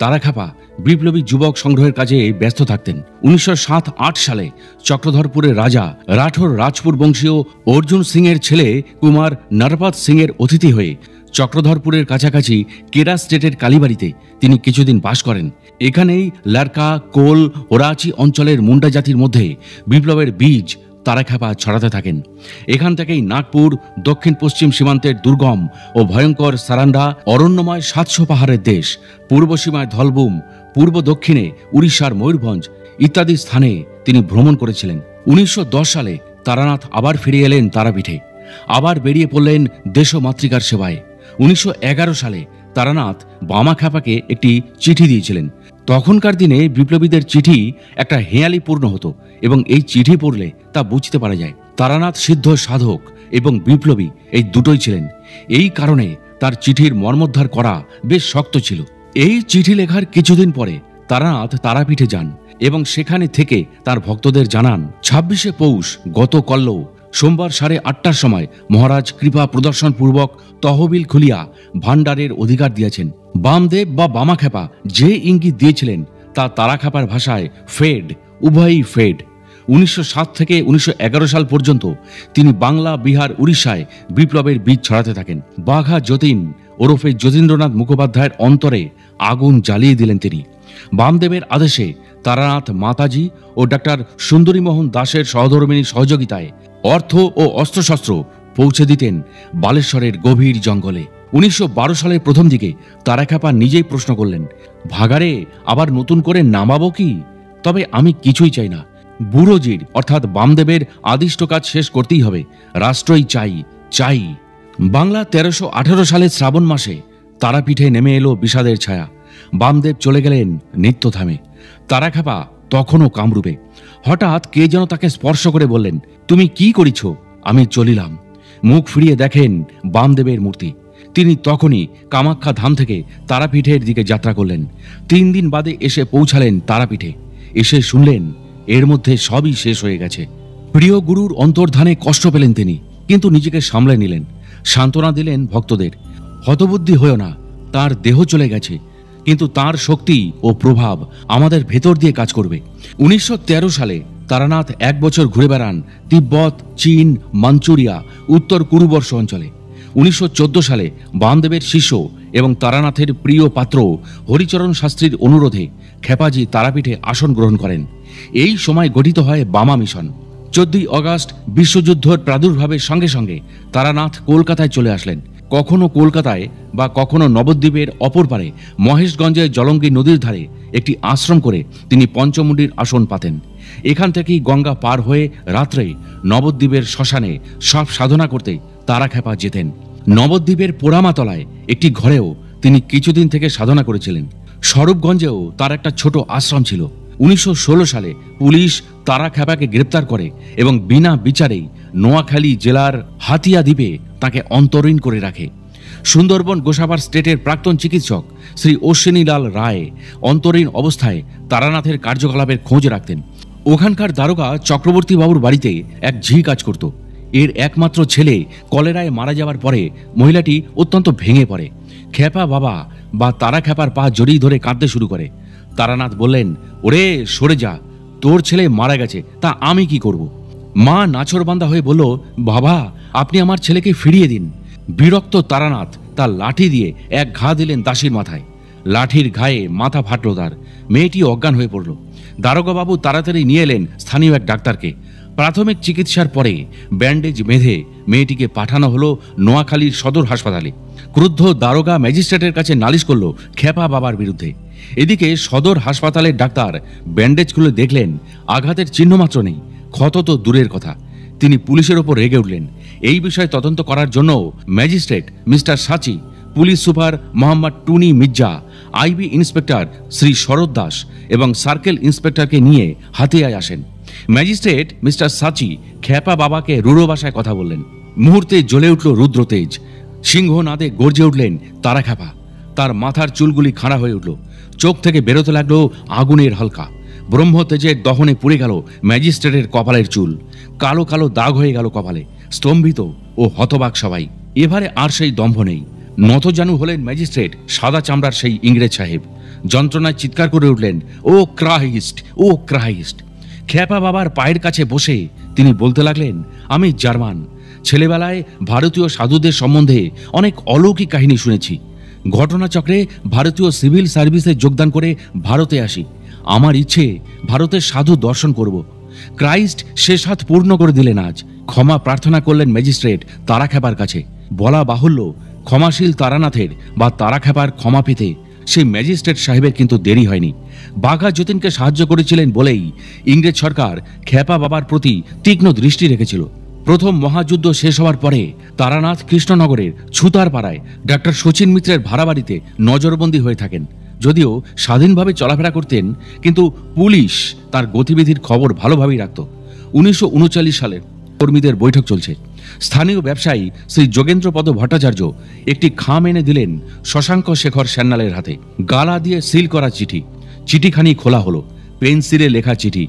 তারাখ্যাপা বিপ্লবী যুবক সংগ্রহের কাজে ব্যস্ত থাকতেন। 1907-08 সালে চক্রধরপুরের রাজা রাঠোর রাজপুর বংশীয় অর্জুন সিং এর ছেলে কুমার নরপাত সিং এর অতিথি হয়ে চক্রধরপুরের কাছাকাছি কেরা স্টেটের কালীবাড়িতে তিনি কিছুদিন বাস করেন। এখানেই লারকা, কোল, ওরাচি অঞ্চলের মুন্ডা জাতির মধ্যে বিপ্লবের বীজ তারাখ্যাপা ছড়াতে থাকেন। এখান থেকেই নাগপুর, দক্ষিণ পশ্চিম সীমান্তের দুর্গম ও ভয়ঙ্কর সারান্ডা, অরণ্যময় 700 পাহাড়ের দেশ, পূর্ব সীমায় ধলবুম, পূর্ব দক্ষিণে উড়িষ্যার ময়ূরভঞ্জ ইত্যাদি স্থানে তিনি ভ্রমণ করেছিলেন। 1910 সালে তারানাথ আবার ফিরে এলেন তারাপীঠে, আবার বেরিয়ে পড়লেন দেশমাতৃকার সেবায়। 1911 সালে তারানাথ বামাখ্যাপাকে একটি চিঠি দিয়েছিলেন। তখনকার দিনে বিপ্লবীদের চিঠি একটা হেঁয়ালি পূর্ণ হতো এবং এই চিঠি পড়লে তা বুঝতে পারা যায়। তারানাথ সিদ্ধ সাধক এবং বিপ্লবী এই দুটোই ছিলেন। এই কারণে তার চিঠির মর্মোদ্ধার করা বেশ শক্ত ছিল। এই চিঠি লেখার কিছুদিন পরে তারানাথ তারাপীঠে যান এবং সেখানে থেকে তার ভক্তদের জানান, 26শে পৌষ গত কল্য সোমবার 8:30টার সময় মহারাজ কৃপা প্রদর্শন পূর্বক তহবিল খুলিয়া ভাণ্ডারের অধিকার দিয়েছেন। বামদেব বা বামাখ্যাপা যে ইঙ্গিত দিয়েছিলেন তা তারাখ্যাপার ভাষায় ফেড, উভয়ই ফেড। 1907 থেকে 1911 সাল পর্যন্ত তিনি বাংলা, বিহার, উড়িষ্যায় বিপ্লবের বীজ ছড়াতে থাকেন। বাঘা যতীন ওরফে যতীন্দ্রনাথ মুখোপাধ্যায়ের অন্তরে আগুন জ্বালিয়ে দিলেন তিনি। বামদেবের আদেশে তারানাথ মাতাজি ও ডাক্তার সুন্দরীমোহন দাসের সহধর্মিণীর সহযোগিতায় অর্থ ও অস্ত্রশস্ত্র পৌঁছে দিতেন বালেশ্বরের গভীর জঙ্গলে। 1912 সালের প্রথম দিকে তারাখ্যাপা নিজেই প্রশ্ন করলেন, ভাগাড়ে আবার নতুন করে নামাবো কি? তবে আমি কিছুই চাই না। বুড়োজির অর্থাৎ বামদেবের আদিষ্ট কাজ শেষ করতেই হবে। রাষ্ট্রই চাই, চাই। বাংলা 1318 সালের শ্রাবণ মাসে তারাপীঠে নেমে এলো বিষাদের ছায়া। বামদেব চলে গেলেন নিত্যধামে। তারাখ্যাপা তখনও কামরূপে। হঠাৎ কে যেন তাকে স্পর্শ করে বললেন, তুমি কি করিছ? আমি চলিলাম। মুখ ফিরিয়ে দেখেন বামদেবের মূর্তি। তিনি তখনই কামাখ্যা ধাম থেকে তারাপীঠের দিকে যাত্রা করলেন। 3 দিন বাদে এসে পৌঁছালেন তারাপীঠে। এসে শুনলেন এর মধ্যে সবই শেষ হয়ে গেছে। প্রিয় গুরুর অন্তর্ধানে কষ্ট পেলেন তিনি, কিন্তু নিজেকে সামলে নিলেন। সান্ত্বনা দিলেন ভক্তদের, হতবুদ্ধি হয়েও না, তার দেহ চলে গেছে, কিন্তু তার শক্তি ও প্রভাব আমাদের ভেতর দিয়ে কাজ করবে। 1913 সালে তারানাথ 1 বছর ঘুরে বেড়ান তিব্বত, চীন, মাঞ্চুরিয়া, উত্তর কুরুবর্ষ অঞ্চলে। 1914 সালে বামদেবের শিষ্য এবং তারানাথের প্রিয় পাত্র হরিচরণ শাস্ত্রীর অনুরোধে খেপাজি তারাপীঠে আসন গ্রহণ করেন। এই সময় গঠিত হয় বামা মিশন। 14 আগস্ট বিশ্বযুদ্ধের প্রাদুর্ভাবের সঙ্গে সঙ্গে তারানাথ কলকাতায় চলে আসলেন। কখনো কলকাতায় বা কখনো নবদ্বীপের অপর পারে মহেশগঞ্জের জলঙ্গি নদীর ধারে একটি আশ্রম করে তিনি পঞ্চমুণ্ডির আসন পাতেন। এখান থেকেই গঙ্গা পার হয়ে রাত্রে নবদ্বীপের শ্মশানে সব সাধনা করতে তারাখ্যাপা যেতেন। নবদ্বীপের পোড়ামাতলায় একটি ঘরেও তিনি কিছুদিন থেকে সাধনা করেছিলেন। স্বরূপগঞ্জেও তার একটা ছোট আশ্রম ছিল। 1916 সালে পুলিশ তারাখ্যাপাকে গ্রেপ্তার করে এবং বিনা বিচারেই নোয়াখালী জেলার হাতিয়া দ্বীপে তাকে অন্তরীণ করে রাখে। সুন্দরবন গোসাবার স্টেটের প্রাক্তন চিকিৎসক শ্রী অশ্বিনীলাল রায় অন্তরীণ অবস্থায় তারানাথের কার্যকলাপের খোঁজ রাখতেন। ওখানকার দারোগা চক্রবর্তী বাবুর বাড়িতে এক ঝি কাজ করত। এর একমাত্র ছেলে কলেরায় মারা যাওয়ার পরে মহিলাটি অত্যন্ত ভেঙে পড়ে। খেপা বাবা বা তারাখ্যাপার পা জড়িয়ে ধরে কাঁদতে শুরু করে। তারানাথ বললেন, ওরে সরে যা, তোর ছেলে মারা গেছে, তা আমি কি করব? মা নাছোড়বান্দা হয়ে বলল, বাবা আপনি আমার ছেলেকে ফিরিয়ে দিন। বিরক্ত তারানাথ তার লাঠি দিয়ে এক ঘা দিলেন দাসীর মাথায়। লাঠির ঘায়ে মাথা ফাটল তার। মেয়েটি অজ্ঞান হয়ে পড়ল। দারোগাবাবু তাড়াতাড়ি নিয়ে এলেন স্থানীয় এক ডাক্তারকে। প্রাথমিক চিকিৎসার পরে ব্যান্ডেজ বেঁধে মেয়েটিকে পাঠানো হলো নোয়াখালীর সদর হাসপাতালে। ক্রুদ্ধ দারোগা ম্যাজিস্ট্রেটের কাছে নালিশ করল খেপা বাবার বিরুদ্ধে। এদিকে সদর হাসপাতালের ডাক্তার ব্যান্ডেজ খুলে দেখলেন আঘাতের চিহ্নমাত্র নেই। ক্ষত তো দূরের কথা, তিনি পুলিশের ওপর রেগে উঠলেন। এই বিষয়ে তদন্ত করার জন্য magistrate mister Sachi, police super Mohammad Tuni Mirza, IB inspector Shri Sarat Das এবং সার্কেল ইন্সপেক্টরকে নিয়ে হাতিয়ায় আসেন। ম্যাজিস্ট্রেট মিস্টার সাচি খেপা বাবাকে রূঢ় ভাষায় কথা বললেন। মুহূর্তে জ্বলে উঠল রুদ্রতেজ। সিংহনাদে গর্জে উঠলেন তারাখ্যাপা। তার মাথার চুলগুলি খাড়া হয়ে উঠল। চোখ থেকে বেরোতে লাগলো আগুনের হালকা। ব্রহ্মতেজের দহনে পুড়ে গেল ম্যাজিস্ট্রেটের কপালের চুল। কালো কালো দাগ হয়ে গেল কপালে। স্তম্ভিত ও হতবাক সবাই। এবারে আর সেই দম্ভ নেই। নতজানু হলেন ম্যাজিস্ট্রেট সাদা চামড়ার সেই ইংরেজ সাহেব। যন্ত্রণায় চিৎকার করে উঠলেন, ও ক্রাইস্ট, ও ক্রাইস্ট। খেপা বাবার পায়ের কাছে বসে তিনি বলতে লাগলেন, আমি জার্মান। ছেলেবেলায় ভারতীয় সাধুদের সম্বন্ধে অনেক অলৌকিক কাহিনী শুনেছি। ঘটনাচক্রে ভারতীয় সিভিল সার্ভিসে যোগদান করে ভারতে আসি। আমার ইচ্ছে ভারতের সাধু দর্শন করব। ক্রাইস্ট শেষ হাত পূর্ণ করে দিলেন আজ। ক্ষমা প্রার্থনা করলেন ম্যাজিস্ট্রেট তারাখ্যাপার কাছে। বলা বাহুল্য, ক্ষমাশীল তারানাথের বা তারাখ্যাপার ক্ষমা পেতে সেই ম্যাজিস্ট্রেট সাহেবের কিন্তু দেরি হয়নি। বাঘা যতীনকে সাহায্য করেছিলেন বলেই ইংরেজ সরকার খেপা বাবার প্রতি তীক্ষ্ণ দৃষ্টি রেখেছিল। প্রথম মহাযুদ্ধ শেষ হওয়ার পরে তারানাথ কৃষ্ণনগরের ছুতারপাড়ায় ডাক্তার শচীন মিত্রের ভাড়া বাড়িতে নজরবন্দি হয়ে থাকেন। যদিও স্বাধীনভাবে চলাফেরা করতেন, কিন্তু পুলিশ তার গতিবিধির খবর ভালোভাবেই রাখত। 1939 সালে কর্মীদের বৈঠক চলছে। স্থানীয় ব্যবসায়ী শ্রী যোগেন্দ্রপদ ভট্টাচার্য একটি খাম এনে দিলেন শশাঙ্ক শেখর সান্যালের হাতে। গালা দিয়ে সিল করা চিঠি। চিঠিখানি খোলা হলো। পেন্সিলে লেখা চিঠি,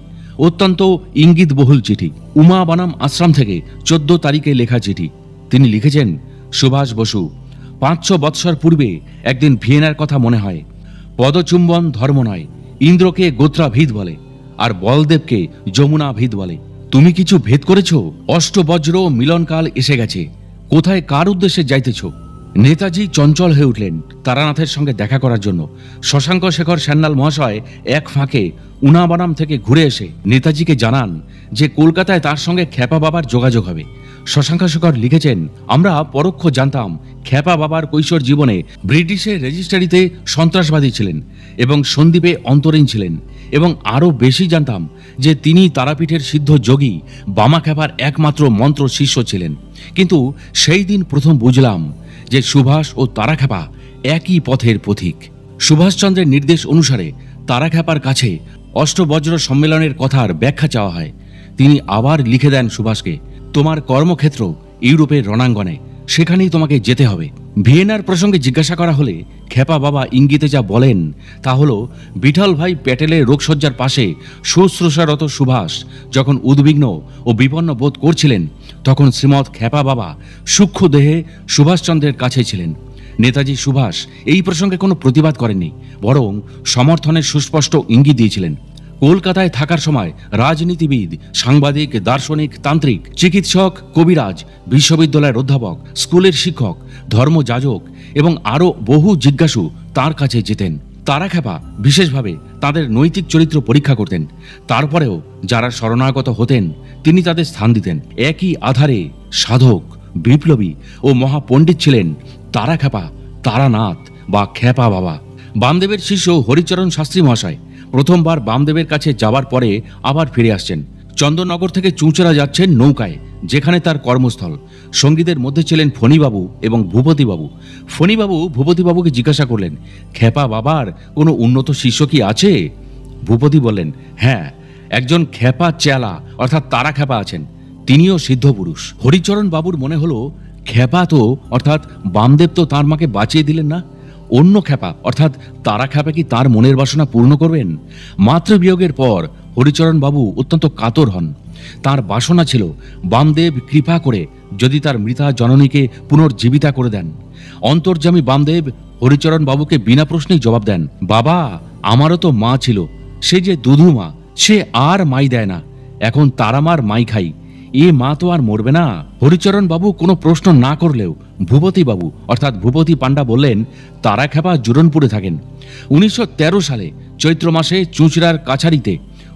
অত্যন্ত ইঙ্গিতবহুল চিঠি। উমা বানাম আশ্রম থেকে 14 তারিখে লেখা চিঠি। তিনি লিখেছেন, সুভাষ বসু, 500 বৎসর পূর্বে একদিন ভিয়েনার কথা মনে হয়। পদচুম্বন ধর্ম নয়, ইন্দ্রকে গোত্রাভিদ বলে। আর বলদেবকে যমুনা ভিদ বলে। তুমি কিছু ভেদ করেছ? অষ্টবজ্র মিলনকাল এসে গেছে, কোথায় কার উদ্দেশ্যে যাইতেছ? নেতাজি চঞ্চল হয়ে উঠলেন তারানাথের সঙ্গে দেখা করার জন্য। শশাঙ্ক শেখর সান্যাল মহাশয় এক ফাঁকে উনাবানাম থেকে ঘুরে এসে নেতাজিকে জানান যে কলকাতায় তার সঙ্গে খ্যাপা বাবার যোগাযোগ হবে। শশাঙ্ক শেখর লিখেছেন, আমরা পরোক্ষ জানতাম খ্যাপা বাবার কৈশোর জীবনে ব্রিটিশের রেজিস্ট্রারিতে সন্ত্রাসবাদী ছিলেন এবং সন্দ্বীপে অন্তরীণ ছিলেন, এবং আরও বেশি জানতাম যে তিনি তারাপীঠের সিদ্ধ যোগী বামা খ্যাপার একমাত্র মন্ত্র শিষ্য ছিলেন। কিন্তু সেই দিন প্রথম বুঝলাম যে সুভাষ ও তারাখ্যাপা একই পথের পথিক। সুভাষচন্দ্রের নির্দেশ অনুসারে তারাখ্যাপার কাছে অষ্টবজ্র সম্মেলনের কথার ব্যাখ্যা চাওয়া হয়। তিনি আবার লিখে দেন সুভাষকে, তোমার কর্মক্ষেত্র ইউরোপের রণাঙ্গনে, সেখানেই তোমাকে যেতে হবে। ভিয়েনার প্রসঙ্গে জিজ্ঞাসা করা হলে খ্যাপা বাবা ইঙ্গিতে যা বলেন তা হল, বিঠল ভাই প্যাটেলের রোগশয্যার পাশে শুশ্রূষারত সুভাষ যখন উদ্বিগ্ন ও বিপন্ন বোধ করছিলেন, তখন শ্রীমৎ খ্যাপা বাবা সূক্ষ্ম দেহে সুভাষচন্দ্রের কাছে ছিলেন। নেতাজি সুভাষ এই প্রসঙ্গে কোনো প্রতিবাদ করেননি, বরং সমর্থনের সুস্পষ্ট ইঙ্গিত দিয়েছিলেন। কলকাতায় থাকার সময় রাজনীতিবিদ, সাংবাদিক, দার্শনিক, তান্ত্রিক, চিকিৎসক, কবিরাজ, বিশ্ববিদ্যালয়ের অধ্যাপক, স্কুলের শিক্ষক, ধর্মযাজক এবং আরও বহু জিজ্ঞাসু তার কাছে যেতেন। তারাখ্যাপা বিশেষভাবে তাদের নৈতিক চরিত্র পরীক্ষা করতেন। তারপরেও যারা শরণাগত হতেন তিনি তাদের স্থান দিতেন। একই আধারে সাধক, বিপ্লবী ও মহাপণ্ডিত ছিলেন তারাখ্যাপা, তারানাথ বা খ্যাপা বাবা। বামদেবের শিষ্য হরিচরণ শাস্ত্রী মহাশয় প্রথমবার বামদেবের কাছে যাওয়ার পরে আবার ফিরে আসছেন। চন্দননগর থেকে চুঁচুড়া যাচ্ছেন নৌকায়, যেখানে তার কর্মস্থল। সঙ্গীদের মধ্যে ছিলেন ফণীবাবু এবং ভূপতিবাবু। ফণীবাবু ভূপতিবাবুকে জিজ্ঞাসা করলেন, খ্যাপা বাবার কোনো উন্নত শিষ্য কি আছে? ভূপতি বললেন, হ্যাঁ, একজন খ্যাপা চেলা অর্থাৎ তারাখ্যাপা আছেন, তিনিও সিদ্ধ পুরুষ। হরিচরণ বাবুর মনে হলো, খ্যাপা তো অর্থাৎ বামদেব তো তাঁর মাকে বাঁচিয়ে দিলেন না, অন্য খ্যাপা অর্থাৎ তারাখ্যাপা কি তার মনের বাসনা পূর্ণ করবেন? মাতৃবিয়োগের পর হরিচরণ বাবু অত্যন্ত কাতর হন। তার বাসনা ছিল বামদেব কৃপা করে যদি তার মৃতা জননীকে পুনর্জীবিতা করে দেন। অন্তর্যামী বামদেব হরিচরণ বাবুকে বিনা প্রশ্নেই জবাব দেন, বাবা, আমারও তো মা ছিল, সে যে দুধু মা, সে আর মাই দেয় না, এখন তারামার মাই খাই, এ মা তো আর মরবে না। হরিচরণ বাবু কোনো প্রশ্ন না করলেও ভূপতি বাবু অর্থাৎ ভূপতি পাণ্ডা বললেন, তারাখ্যাপা জুরনপুরে থাকেন। 1913 সালে চৈত্র মাসে চুঁচুড়ার কাছারিতে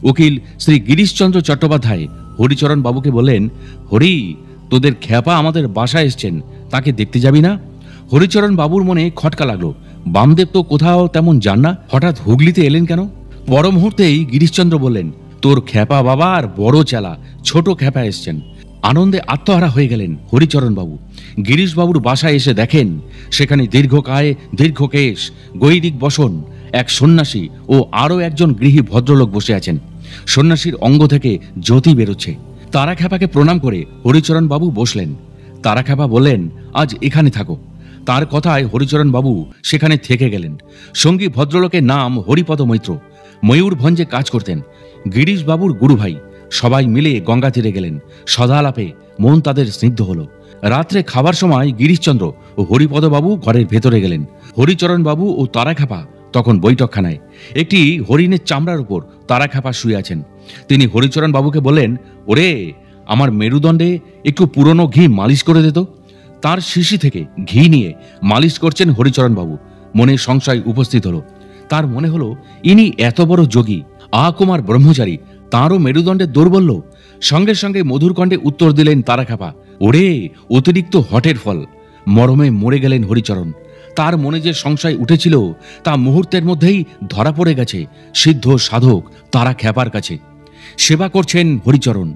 উকিল শ্রী গিরিশচন্দ্র চট্টোপাধ্যায় হরিচরণ বাবুকে বললেন, হরি, তোদের খ্যাপা আমাদের বাসায় এসছেন, তাকে দেখতে যাবি না? হরিচরণ বাবুর মনে খটকা লাগলো, বামদেব তো কোথাও তেমন যান না, হঠাৎ হুগলিতে এলেন কেন? পর মুহূর্তেই গিরিশচন্দ্র বললেন, তোর খ্যাপা বাবা আর বড় চেলা ছোট খ্যাপা এসছেন। আনন্দে আত্মহারা হয়ে গেলেন হরিচরণ বাবু। গিরিশবাবুর বাসায় এসে দেখেন সেখানে দীর্ঘকায়, দীর্ঘকেশ, গৈরিক বসন এক সন্ন্যাসী ও আরও একজন গৃহী ভদ্রলোক বসে আছেন। সন্ন্যাসীর অঙ্গ থেকে জ্যোতি বেরোচ্ছে। তারাখ্যাপাকে প্রণাম করে হরিচরণ বাবু বসলেন। তারাখ্যাপা বললেন, আজ এখানে থাকো। তার কথায় হরিচরণ বাবু সেখানে থেকে গেলেন। সঙ্গী ভদ্রলোকের নাম হরিপদ মৈত্র, ময়ূরভঞ্জে কাজ করতেন। গিরিশবাবুর গুরুভাই। সবাই মিলে গঙ্গা তীরে গেলেন। সদালাপে মন তাদের স্নিগ্ধ হলো। রাত্রে খাবার সময় গিরিশচন্দ্র ও হরিপদবাবু ঘরের ভেতরে গেলেন। হরিচরণ বাবু ও তারাখ্যাপা তখন বৈঠকখানায়। একটি হরিণের চামড়ার উপর তারাখ্যাপা শুয়ে আছেন। তিনি হরিচরণ বাবুকে বললেন, ওরে, আমার মেরুদণ্ডে একটু পুরনো ঘি মালিশ করে দিত। তার শিশি থেকে ঘি নিয়ে মালিশ করছেন হরিচরণ বাবু। মনে সংশয় উপস্থিত হলো। তার মনে হলো, ইনি এত বড় যোগী, আকুমার ব্রহ্মচারী, তাঁরও মেরুদণ্ডের দৌর্বল্য। সঙ্গে সঙ্গে মধুর কণ্ঠে উত্তর দিলেন তারাখ্যাপা, ওরে, অতিরিক্ত হটের ফল। মরমে মরে গেলেন হরিচরণ। তার মনে যে সংশয় উঠেছিল তা মুহূর্তের মধ্যেই ধরা পড়ে গেছে সিদ্ধ সাধক তারাখ্যাপার কাছে। সেবা করছেন হরিচরণ।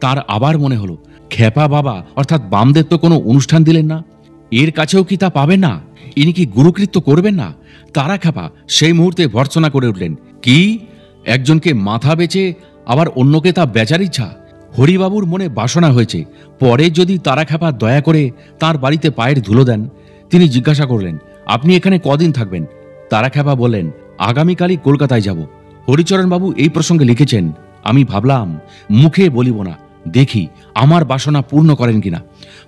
তার আবার মনে হলো, খ্যাপা বাবা অর্থাৎ বামদেব তো কোনো অনুষ্ঠান দিলেন না, এর কাছেও কি তা পাবেন না? ইনি কি গুরুকৃত্য করবেন না? তারাখ্যাপা সেই মুহূর্তে ভর্ৎসনা করে উঠলেন, কি, একজনকে মাথা বেচে আবার অন্যকে তা বেচার ইচ্ছা? হরিবাবুর মনে বাসনা হয়েছে, পরে যদি তারাখ্যাপা দয়া করে তার বাড়িতে পায়ের ধুলো দেন। তিনি জিজ্ঞাসা করলেন, আপনি এখানে কদিন থাকবেন? তারাখ্যাপা বললেন, আগামীকালই কলকাতায় যাব। হরিচরণ বাবু এই প্রসঙ্গে লিখেছেন, আমি ভাবলাম মুখে বলিব না, দেখি আমার বাসনা পূর্ণ করেন কিনা।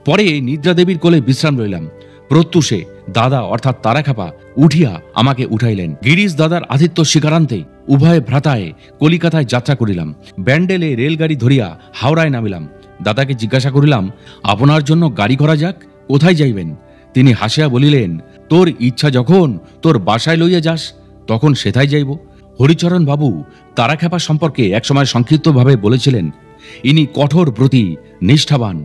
পরে নিদ্রাদেবীর কোলে বিশ্রাম রইলাম। প্রত্যুষে দাদা অর্থাৎ তারাখ্যাপা উঠিয়া আমাকে উঠাইলেন। গিরিশ দাদার আতিথ্য স্বীকারান্তে উভয় ভ্রাতায় কলিকাতায় যাত্রা করিলাম। ব্যান্ডেলে রেলগাড়ি ধরিয়া হাওড়ায় নামিলাম। দাদাকে জিজ্ঞাসা করিলাম, আপনার জন্য গাড়ি করা যাক, কোথায় যাইবেন? তিনি হাসিয়া বলিলেন, তোর ইচ্ছা যখন তোর বাসায় লইয়া যাস, তখন সেথায় যাইব। হরিচরণ বাবু তারাখ্যাপা সম্পর্কে একসময় সংক্ষিপ্তভাবে বলেছিলেন, ইনি কঠোর ব্রতী, নিষ্ঠাবান,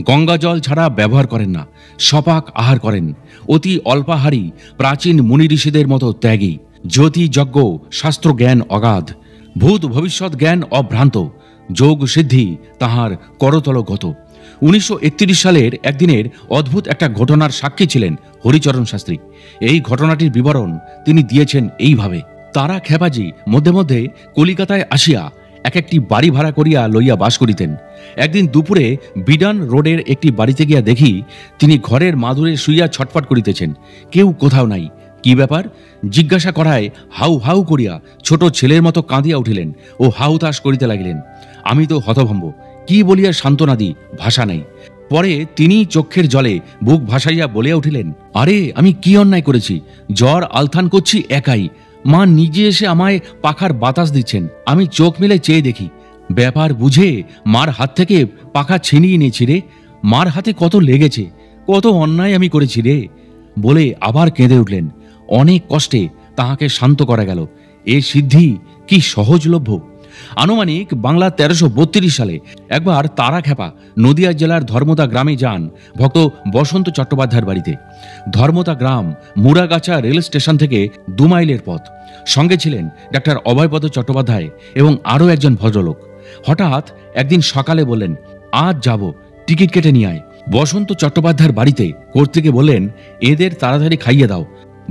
গঙ্গা জল ছাড়া ব্যবহার করেন না, সপাক আহার করেন, অতি অল্পাহারী, প্রাচীন মুনি ঋষিদের মতো ত্যাগী, জ্যোতি যজ্ঞ শাস্ত্র জ্ঞান অগাধ, ভূত ভবিষ্যৎ জ্ঞান অভ্রান্ত, যোগ সিদ্ধি তাহার করতলগত। 1931 সালের একদিনের অদ্ভুত একটা ঘটনার সাক্ষী ছিলেন হরিচরণ শাস্ত্রী। এই ঘটনাটির বিবরণ তিনি দিয়েছেন এইভাবে। তারাখ্যাপাজি মধ্যে মধ্যে কলিকাতায় আসিয়া এক একটি বাড়ি ভাড়া করিয়া লইয়া বাস করিতেন। একদিন দুপুরে বিডান রোডের একটি বাড়িতে গিয়া দেখি তিনি ঘরের মাদুরে শুইয়া ছটফট করিতেছেন, কেউ কোথাও নাই। কি ব্যাপার জিজ্ঞাসা করায় হাউ হাউ করিয়া ছোট ছেলের মতো কাঁদিয়া উঠিলেন ও হাউতাস করিতে লাগিলেন। আমি তো হতভম্ব, কি বলিয়া সান্ত্বনা দিই, ভাষা নাই। পরে তিনি চক্ষের জলে বুক ভাসাইয়া বলিয়া উঠিলেন, আরে আমি কি অন্যায় করেছি? জ্বর আলথান করছি একাই, মা নিজে এসে আমায় পাখার বাতাস দিচ্ছেন, আমি চোখ মেলে চেয়ে দেখি। ব্যাপার বুঝে মার হাত থেকে পাখা ছিনিয়ে নিয়েছি রে, মার হাতে কত লেগেছে, কত অন্যায় আমি করেছি রে বলে আবার কেঁদে উঠলেন। অনেক কষ্টে তাহাকে শান্ত করা গেল। এ সিদ্ধি কি সহজলভ্য! আনুমানিক বাংলা 1332 সালে একবার তারাখ্যাপা নদিয়া জেলার ধর্মতা গ্রামে যান ভক্ত বসন্ত চট্টোপাধ্যায়ের বাড়িতে। ধর্মতা গ্রাম মুরাগাছা রেল স্টেশন থেকে 2 মাইলের পথ। সঙ্গে ছিলেন ডাক্তার অভয়পদ চট্টোপাধ্যায় এবং আরও একজন ভদ্রলোক। হঠাৎ একদিন সকালে বললেন, আজ যাব, টিকিট কেটে নিয়ে আয়। বসন্ত চট্টোপাধ্যায়ের বাড়িতে কর্ত্রীকে বললেন, এদের তাড়াতাড়ি খাইয়ে দাও।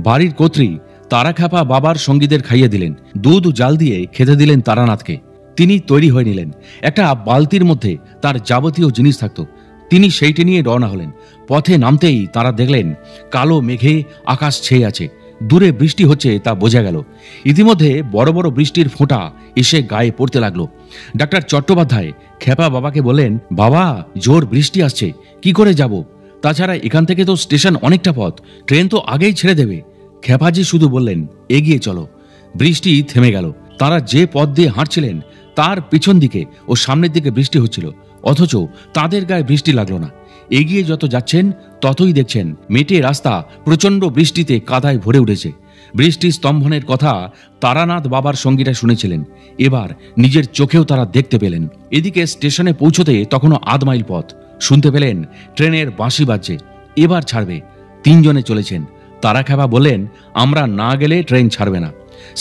বাড়ির কর্ত্রী তারাখ্যাপা বাবার সঙ্গীদের খাইয়ে দিলেন। দুধ জাল দিয়ে খেতে দিলেন তারানাথকে। তিনি তৈরি হয়ে নিলেন। একটা বালতির মধ্যে তার যাবতীয় জিনিস থাকত। তিনি সেইটি নিয়ে রওনা হলেন। পথে নামতেই তারা দেখলেন কালো মেঘে আকাশ ছেয়ে আছে, দূরে বৃষ্টি হচ্ছে তা বোঝা গেল। ইতিমধ্যে বড় বড় বৃষ্টির ফোঁটা এসে গায়ে পড়তে লাগলো। ডাক্তার চট্টোপাধ্যায় খেপা বাবাকে বললেন, বাবা জোর বৃষ্টি আসছে, কি করে যাব? তাছাড়া এখান থেকে তো স্টেশন অনেকটা পথ, ট্রেন তো আগেই ছেড়ে দেবে। খেপাজি শুধু বললেন, এগিয়ে চলো। বৃষ্টি থেমে গেল। তারা যে পথ দিয়ে হাঁটছিলেন তার পিছন দিকে ও সামনের দিকে বৃষ্টি হচ্ছিল, অথচ তাদের গায়ে বৃষ্টি লাগলো না। এগিয়ে যত যাচ্ছেন ততই দেখছেন মেটে রাস্তা প্রচণ্ড বৃষ্টিতে কাদায় ভরে উঠেছে। বৃষ্টি স্তম্ভনের কথা তারানাথ বাবার সঙ্গীরা শুনেছিলেন, এবার নিজের চোখেও তারা দেখতে পেলেন। এদিকে স্টেশনে পৌঁছতে তখনও 1/2 মাইল পথ। শুনতে পেলেন ট্রেনের বাঁশি বাজছে, এবার ছাড়বে। 3 জনে চলেছেন। তারাখ্যাপা বললেন, আমরা না গেলে ট্রেন ছাড়বে না।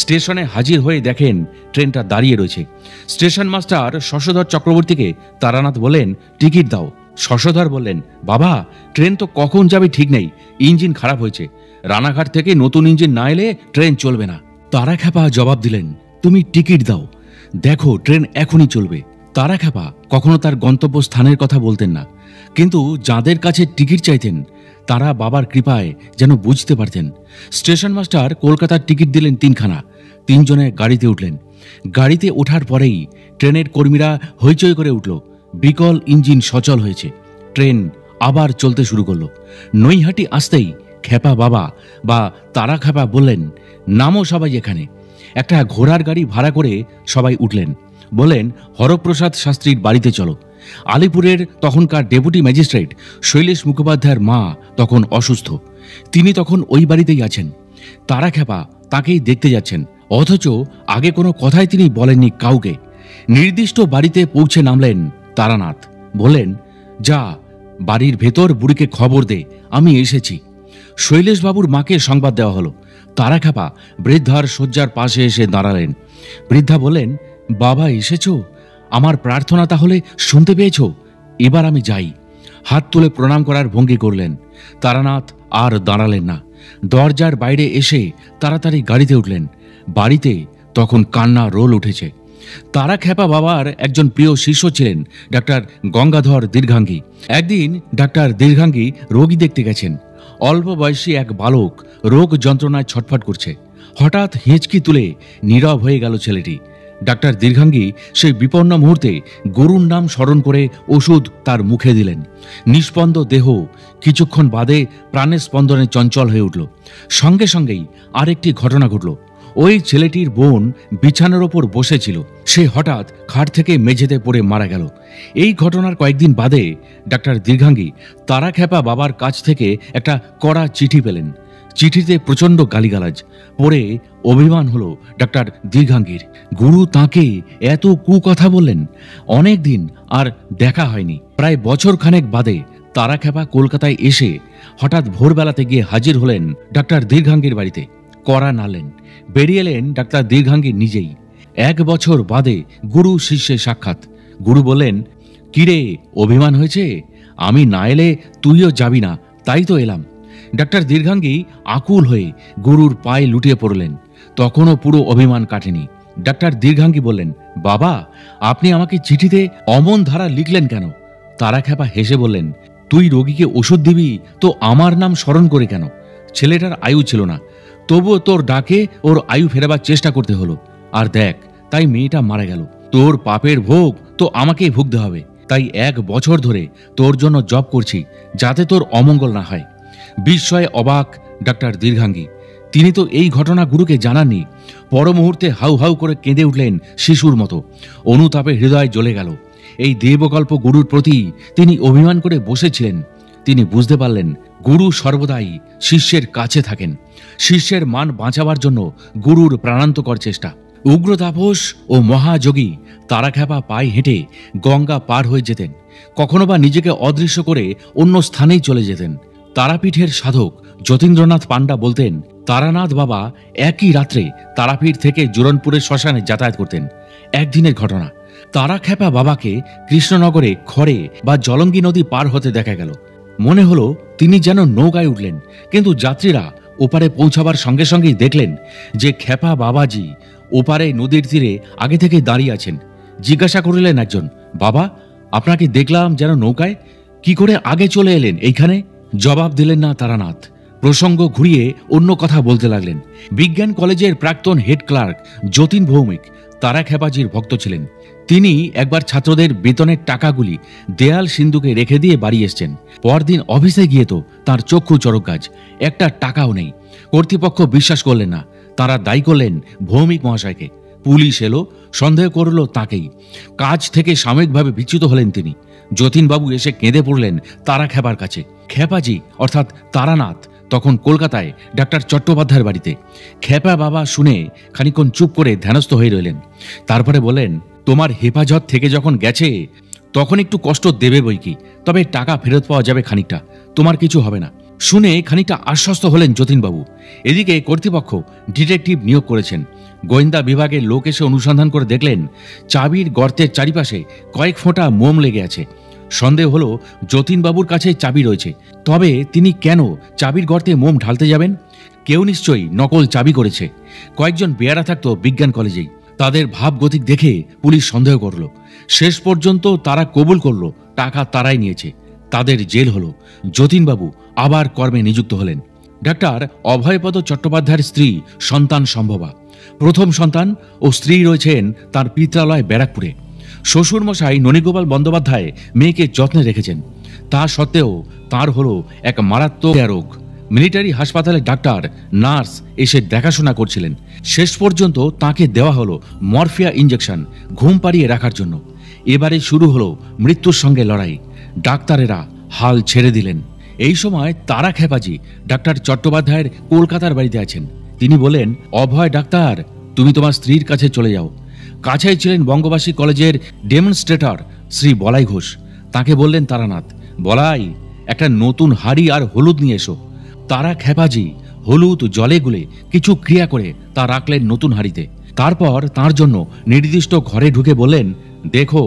স্টেশনে হাজির হয়ে দেখেন ট্রেনটা দাঁড়িয়ে রয়েছে। স্টেশন মাস্টার শশধর চক্রবর্তীকে তারানাথ বললেন, টিকিট দাও। শশধর বললেন, বাবা ট্রেন তো কখন যাবে ঠিক নেই, ইঞ্জিন খারাপ হয়েছে, রানাঘাট থেকে নতুন ইঞ্জিন না এলে ট্রেন চলবে না। তারাখ্যাপা জবাব দিলেন, তুমি টিকিট দাও, দেখো ট্রেন এখনই চলবে। তারাখ্যাপা কখনো তার গন্তব্য স্থানের কথা বলতেন না, কিন্তু যাদের কাছে টিকিট চাইতেন তারা বাবার কৃপায় যেন বুঝতে পারতেন। স্টেশন মাস্টার কলকাতার টিকিট দিলেন 3খানা। 3 জনে গাড়িতে উঠলেন। গাড়িতে ওঠার পরেই ট্রেনের কর্মীরা হইচই করে উঠল। বিকল ইঞ্জিন সচল হয়েছে। ট্রেন আবার চলতে শুরু করলো। নৈহাটি আসতেই খেপা বাবা বা তারাখ্যাপা বললেন, নামো সবাই এখানে। একটা ঘোড়ার গাড়ি ভাড়া করে সবাই উঠলেন। বললেন, হরপ্রসাদ শাস্ত্রীর বাড়িতে চলো। আলিপুরের তখনকার ডেপুটি ম্যাজিস্ট্রেট শৈলেশ মুখোপাধ্যায়ের মা তখন অসুস্থ। তিনি তখন ওই বাড়িতেই আছেন। তারাখ্যাপা তাকেই দেখতে যাচ্ছেন, অথচ আগে কোনো কথাই তিনি বলেননি কাউকে। নির্দিষ্ট বাড়িতে পৌঁছে নামলেন তারানাথ। বললেন, যা বাড়ির ভেতর বুড়িকে খবর দে, আমি এসেছি। শৈলেশবাবুর মাকে সংবাদ দেওয়া হলো। তারাখ্যাপা বৃদ্ধার শয্যার পাশে এসে দাঁড়ালেন। বৃদ্ধা বললেন, বাবা এসেছো? আমার প্রার্থনা তাহলে শুনতে পেয়েছ? এবার আমি যাই। হাত তুলে প্রণাম করার ভঙ্গি করলেন। তারানাথ আর দাঁড়ালেন না। দরজার বাইরে এসে তাড়াতাড়ি গাড়িতে উঠলেন। বাড়িতে তখন কান্না রোল উঠেছে। তারাখ্যাপা বাবার একজন প্রিয় শিষ্য ছিলেন ডাক্তার গঙ্গাধর দীর্ঘাঙ্গী। একদিন ডাক্তার দীর্ঘাঙ্গী রোগী দেখতে গেছেন। অল্প বয়সী এক বালক রোগ যন্ত্রণায় ছটফট করছে। হঠাৎ হেঁচকি তুলে নীরব হয়ে গেল ছেলেটি। ডাক্তার দীর্ঘাঙ্গী সেই বিপন্ন মুহূর্তে গুরুর নাম স্মরণ করে ওষুধ তার মুখে দিলেন। নিষ্পন্দ দেহ কিছুক্ষণ বাদে প্রাণের স্পন্দনে চঞ্চল হয়ে উঠল। সঙ্গে সঙ্গেই আরেকটি ঘটনা ঘটল। ওই ছেলেটির বোন বিছানার ওপর বসেছিল, সে হঠাৎ খাট থেকে মেঝেতে পড়ে মারা গেল। এই ঘটনার কয়েকদিন বাদে ডাক্তার দীর্ঘাঙ্গী তারাখ্যাপা বাবার কাছ থেকে একটা কড়া চিঠি পেলেন। চিঠিতে প্রচণ্ড গালিগালাজ পড়ে অভিমান হলো ডাক্তার দীর্ঘাঙ্গীর। গুরু তাঁকে এত কুকথা বললেন। অনেক দিন আর দেখা হয়নি। প্রায় বছর খানেক বাদে তারাখ্যাপা কলকাতায় এসে হঠাৎ ভোরবেলাতে গিয়ে হাজির হলেন ডাক্তার দীর্ঘাঙ্গীর বাড়িতে। কড়া নাড়লেন। বেরিয়ে এলেন ডাক্তার দীর্ঘাঙ্গী নিজেই। 1 বছর বাদে গুরু শিষ্যের সাক্ষাৎ। গুরু বললেন, কিরে, অভিমান হয়েছে? আমি না এলে তুইও যাবি না, তাই তো এলাম। ডাক্তার দীর্ঘাঙ্গী আকুল হয়ে গুরুর পায়ে লুটিয়ে পড়লেন। তখনও পুরো অভিমান কাটেনি। ডাক্তার দীর্ঘাঙ্গী বললেন, বাবা, আপনি আমাকে চিঠিতে অমন ধারা লিখলেন কেন? তারাখ্যাপা হেসে বললেন, তুই রোগীকে ওষুধ দিবি তো আমার নাম স্মরণ করে কেন? ছেলেটার আয়ু ছিল না, তবুও তোর ডাকে ওর আয়ু ফেরাবার চেষ্টা করতে হলো। আর দেখ, তাই মেয়েটা মারা গেল। তোর পাপের ভোগ তো আমাকেই ভুগতে হবে। তাই 1 বছর ধরে তোর জন্য জব করছি, যাতে তোর অমঙ্গল না হয়। বিস্ময়ে অবাক ডাক্তার দীর্ঘাঙ্গী। তিনি তো এই ঘটনা গুরুকে জানাননি। পর মুহূর্তে হাউ হাউ করে কেঁদে উঠলেন শিশুর মতো। অনুতাপে হৃদয় জ্বলে গেল। এই দেবকল্প গুরুর প্রতি তিনি অভিমান করে বসেছিলেন। তিনি বুঝতে পারলেন, গুরু সর্বদাই শিষ্যের কাছে থাকেন। শিষ্যের মান বাঁচাবার জন্য গুরুর প্রাণান্তকর চেষ্টা। উগ্র তাপস ও মহাযোগী তারাখ্যাপা পায়ে হেঁটে গঙ্গা পার হয়ে যেতেন। কখনো বা নিজেকে অদৃশ্য করে অন্য স্থানেই চলে যেতেন। তারাপীঠের সাধক যতীন্দ্রনাথ পাণ্ডা বলতেন, তারানাথ বাবা একই রাত্রে তারাপীঠ থেকে জুরনপুরের শ্মশানে যাতায়াত করতেন। একদিনের ঘটনা, তারাখ্যাপা বাবাকে কৃষ্ণনগরে খড়ে বা জলঙ্গি নদী পার হতে দেখা গেল। মনে হলো তিনি যেন নৌকায় উঠলেন, কিন্তু যাত্রীরা ওপারে পৌঁছাবার সঙ্গে সঙ্গেই দেখলেন যে খ্যাপা বাবাজি ওপারে নদীর তীরে আগে থেকে দাঁড়িয়ে আছেন। জিজ্ঞাসা করিলেন একজন, বাবা, আপনাকে দেখলাম যেন নৌকায়, কি করে আগে চলে এলেন এইখানে? জবাব দিলেন না তারানাথ। প্রসঙ্গ ঘুরিয়ে অন্য কথা বলতে লাগলেন। বিজ্ঞান কলেজের প্রাক্তন হেড ক্লার্ক যতীন ভৌমিক তারাখ্যাপাজির ভক্ত ছিলেন। তিনি একবার ছাত্রদের বেতনের টাকাগুলি দেয়াল সিন্ধুকে রেখে দিয়ে বাড়ি এসছেন। পরদিন অফিসে গিয়ে তো তার চক্ষু চড়ক গাছ, একটা টাকাও নেই। কর্তৃপক্ষ বিশ্বাস করলেন না। তারা দায়ী করলেন ভৌমিক মহাশয়কে। পুলিশ এলো, সন্দেহ করল তাকেই। কাজ থেকে সাময়িকভাবে বিচ্যুত হলেন তিনি। যতীনবাবু এসে কেঁদে পড়লেন তারাখ্যাপার কাছে। খ্যাপাজি অর্থাৎ তারানাথ তখন কলকাতায় ডাক্তার চট্টোপাধ্যায়ের বাড়িতে। খ্যাপা বাবা শুনে খানিকক্ষণ চুপ করে ধ্যানস্থ হয়ে রইলেন। তারপরে বললেন, তোমার হেফাজত থেকে যখন গেছে তখন একটু কষ্ট দেবে বই কি, তবে টাকা ফেরত পাওয়া যাবে খানিকটা, তোমার কিছু হবে না। শুনে খানিকটা আশ্বস্ত হলেন যতীনবাবু। এদিকে কর্তৃপক্ষ ডিটেকটিভ নিয়োগ করেছেন। গোয়েন্দা বিভাগের লোক এসে অনুসন্ধান করে দেখলেন চাবির গর্তের চারিপাশে কয়েক ফোঁটা মোম লেগে আছে। সন্দেহ হলো যতীনবাবুর কাছে চাবি রয়েছে, তবে তিনি কেন চাবির গর্তে মোম ঢালতে যাবেন? কেউ নিশ্চয়ই নকল চাবি করেছে। কয়েকজন বেয়ারা থাকতো বিজ্ঞান কলেজেই। তাদের ভাবগতিক দেখে পুলিশ সন্দেহ করল। শেষ পর্যন্ত তারা কবুল করল টাকা তারাই নিয়েছে। তাদের জেল হলো। যতীনবাবু আবার কর্মে নিযুক্ত হলেন। ডাক্তার অভয়পদ চট্টোপাধ্যায়ের স্ত্রী সন্তান সম্ভবা। প্রথম সন্তান ও স্ত্রী রয়েছেন তার পিত্রালয় ব্যারাকপুরে। শ্বশুরমশাই ননীগোপাল বন্দ্যোপাধ্যায় মেয়েকে যত্নে রেখেছেন। তা সত্ত্বেও তার হলো এক মারাত্মক রোগ। মিলিটারি হাসপাতালে ডাক্তার নার্স এসে দেখাশোনা করছিলেন। শেষ পর্যন্ত তাকে দেওয়া হলো মরফিয়া ইঞ্জেকশন ঘুম পাড়িয়ে রাখার জন্য। এবারে শুরু হলো মৃত্যুর সঙ্গে লড়াই। ডাক্তারেরা হাল ছেড়ে দিলেন। এই সময় তারাখ্যাপাজি ডাক্তার চট্টোপাধ্যায়ের কলকাতার বাড়িতে আছেন। তিনি বলেন, অভয় ডাক্তার, তুমি তোমার স্ত্রীর কাছে চলে যাও। কাছেই ছিলেন বঙ্গবাসী কলেজের ডেমনস্ট্রেটর শ্রী বলাই ঘোষ। তাকে বললেন তারানাথ, বলাই, একটা নতুন হাড়ি আর হলুদ নিয়ে এসো। তারাখ্যাপাজি হলুদ জলে গুলে কিছু ক্রিয়া করে তা রাখলেন নতুন হাড়িতে। তারপর তার জন্য নির্দিষ্ট ঘরে ঢুকে বললেন, দেখো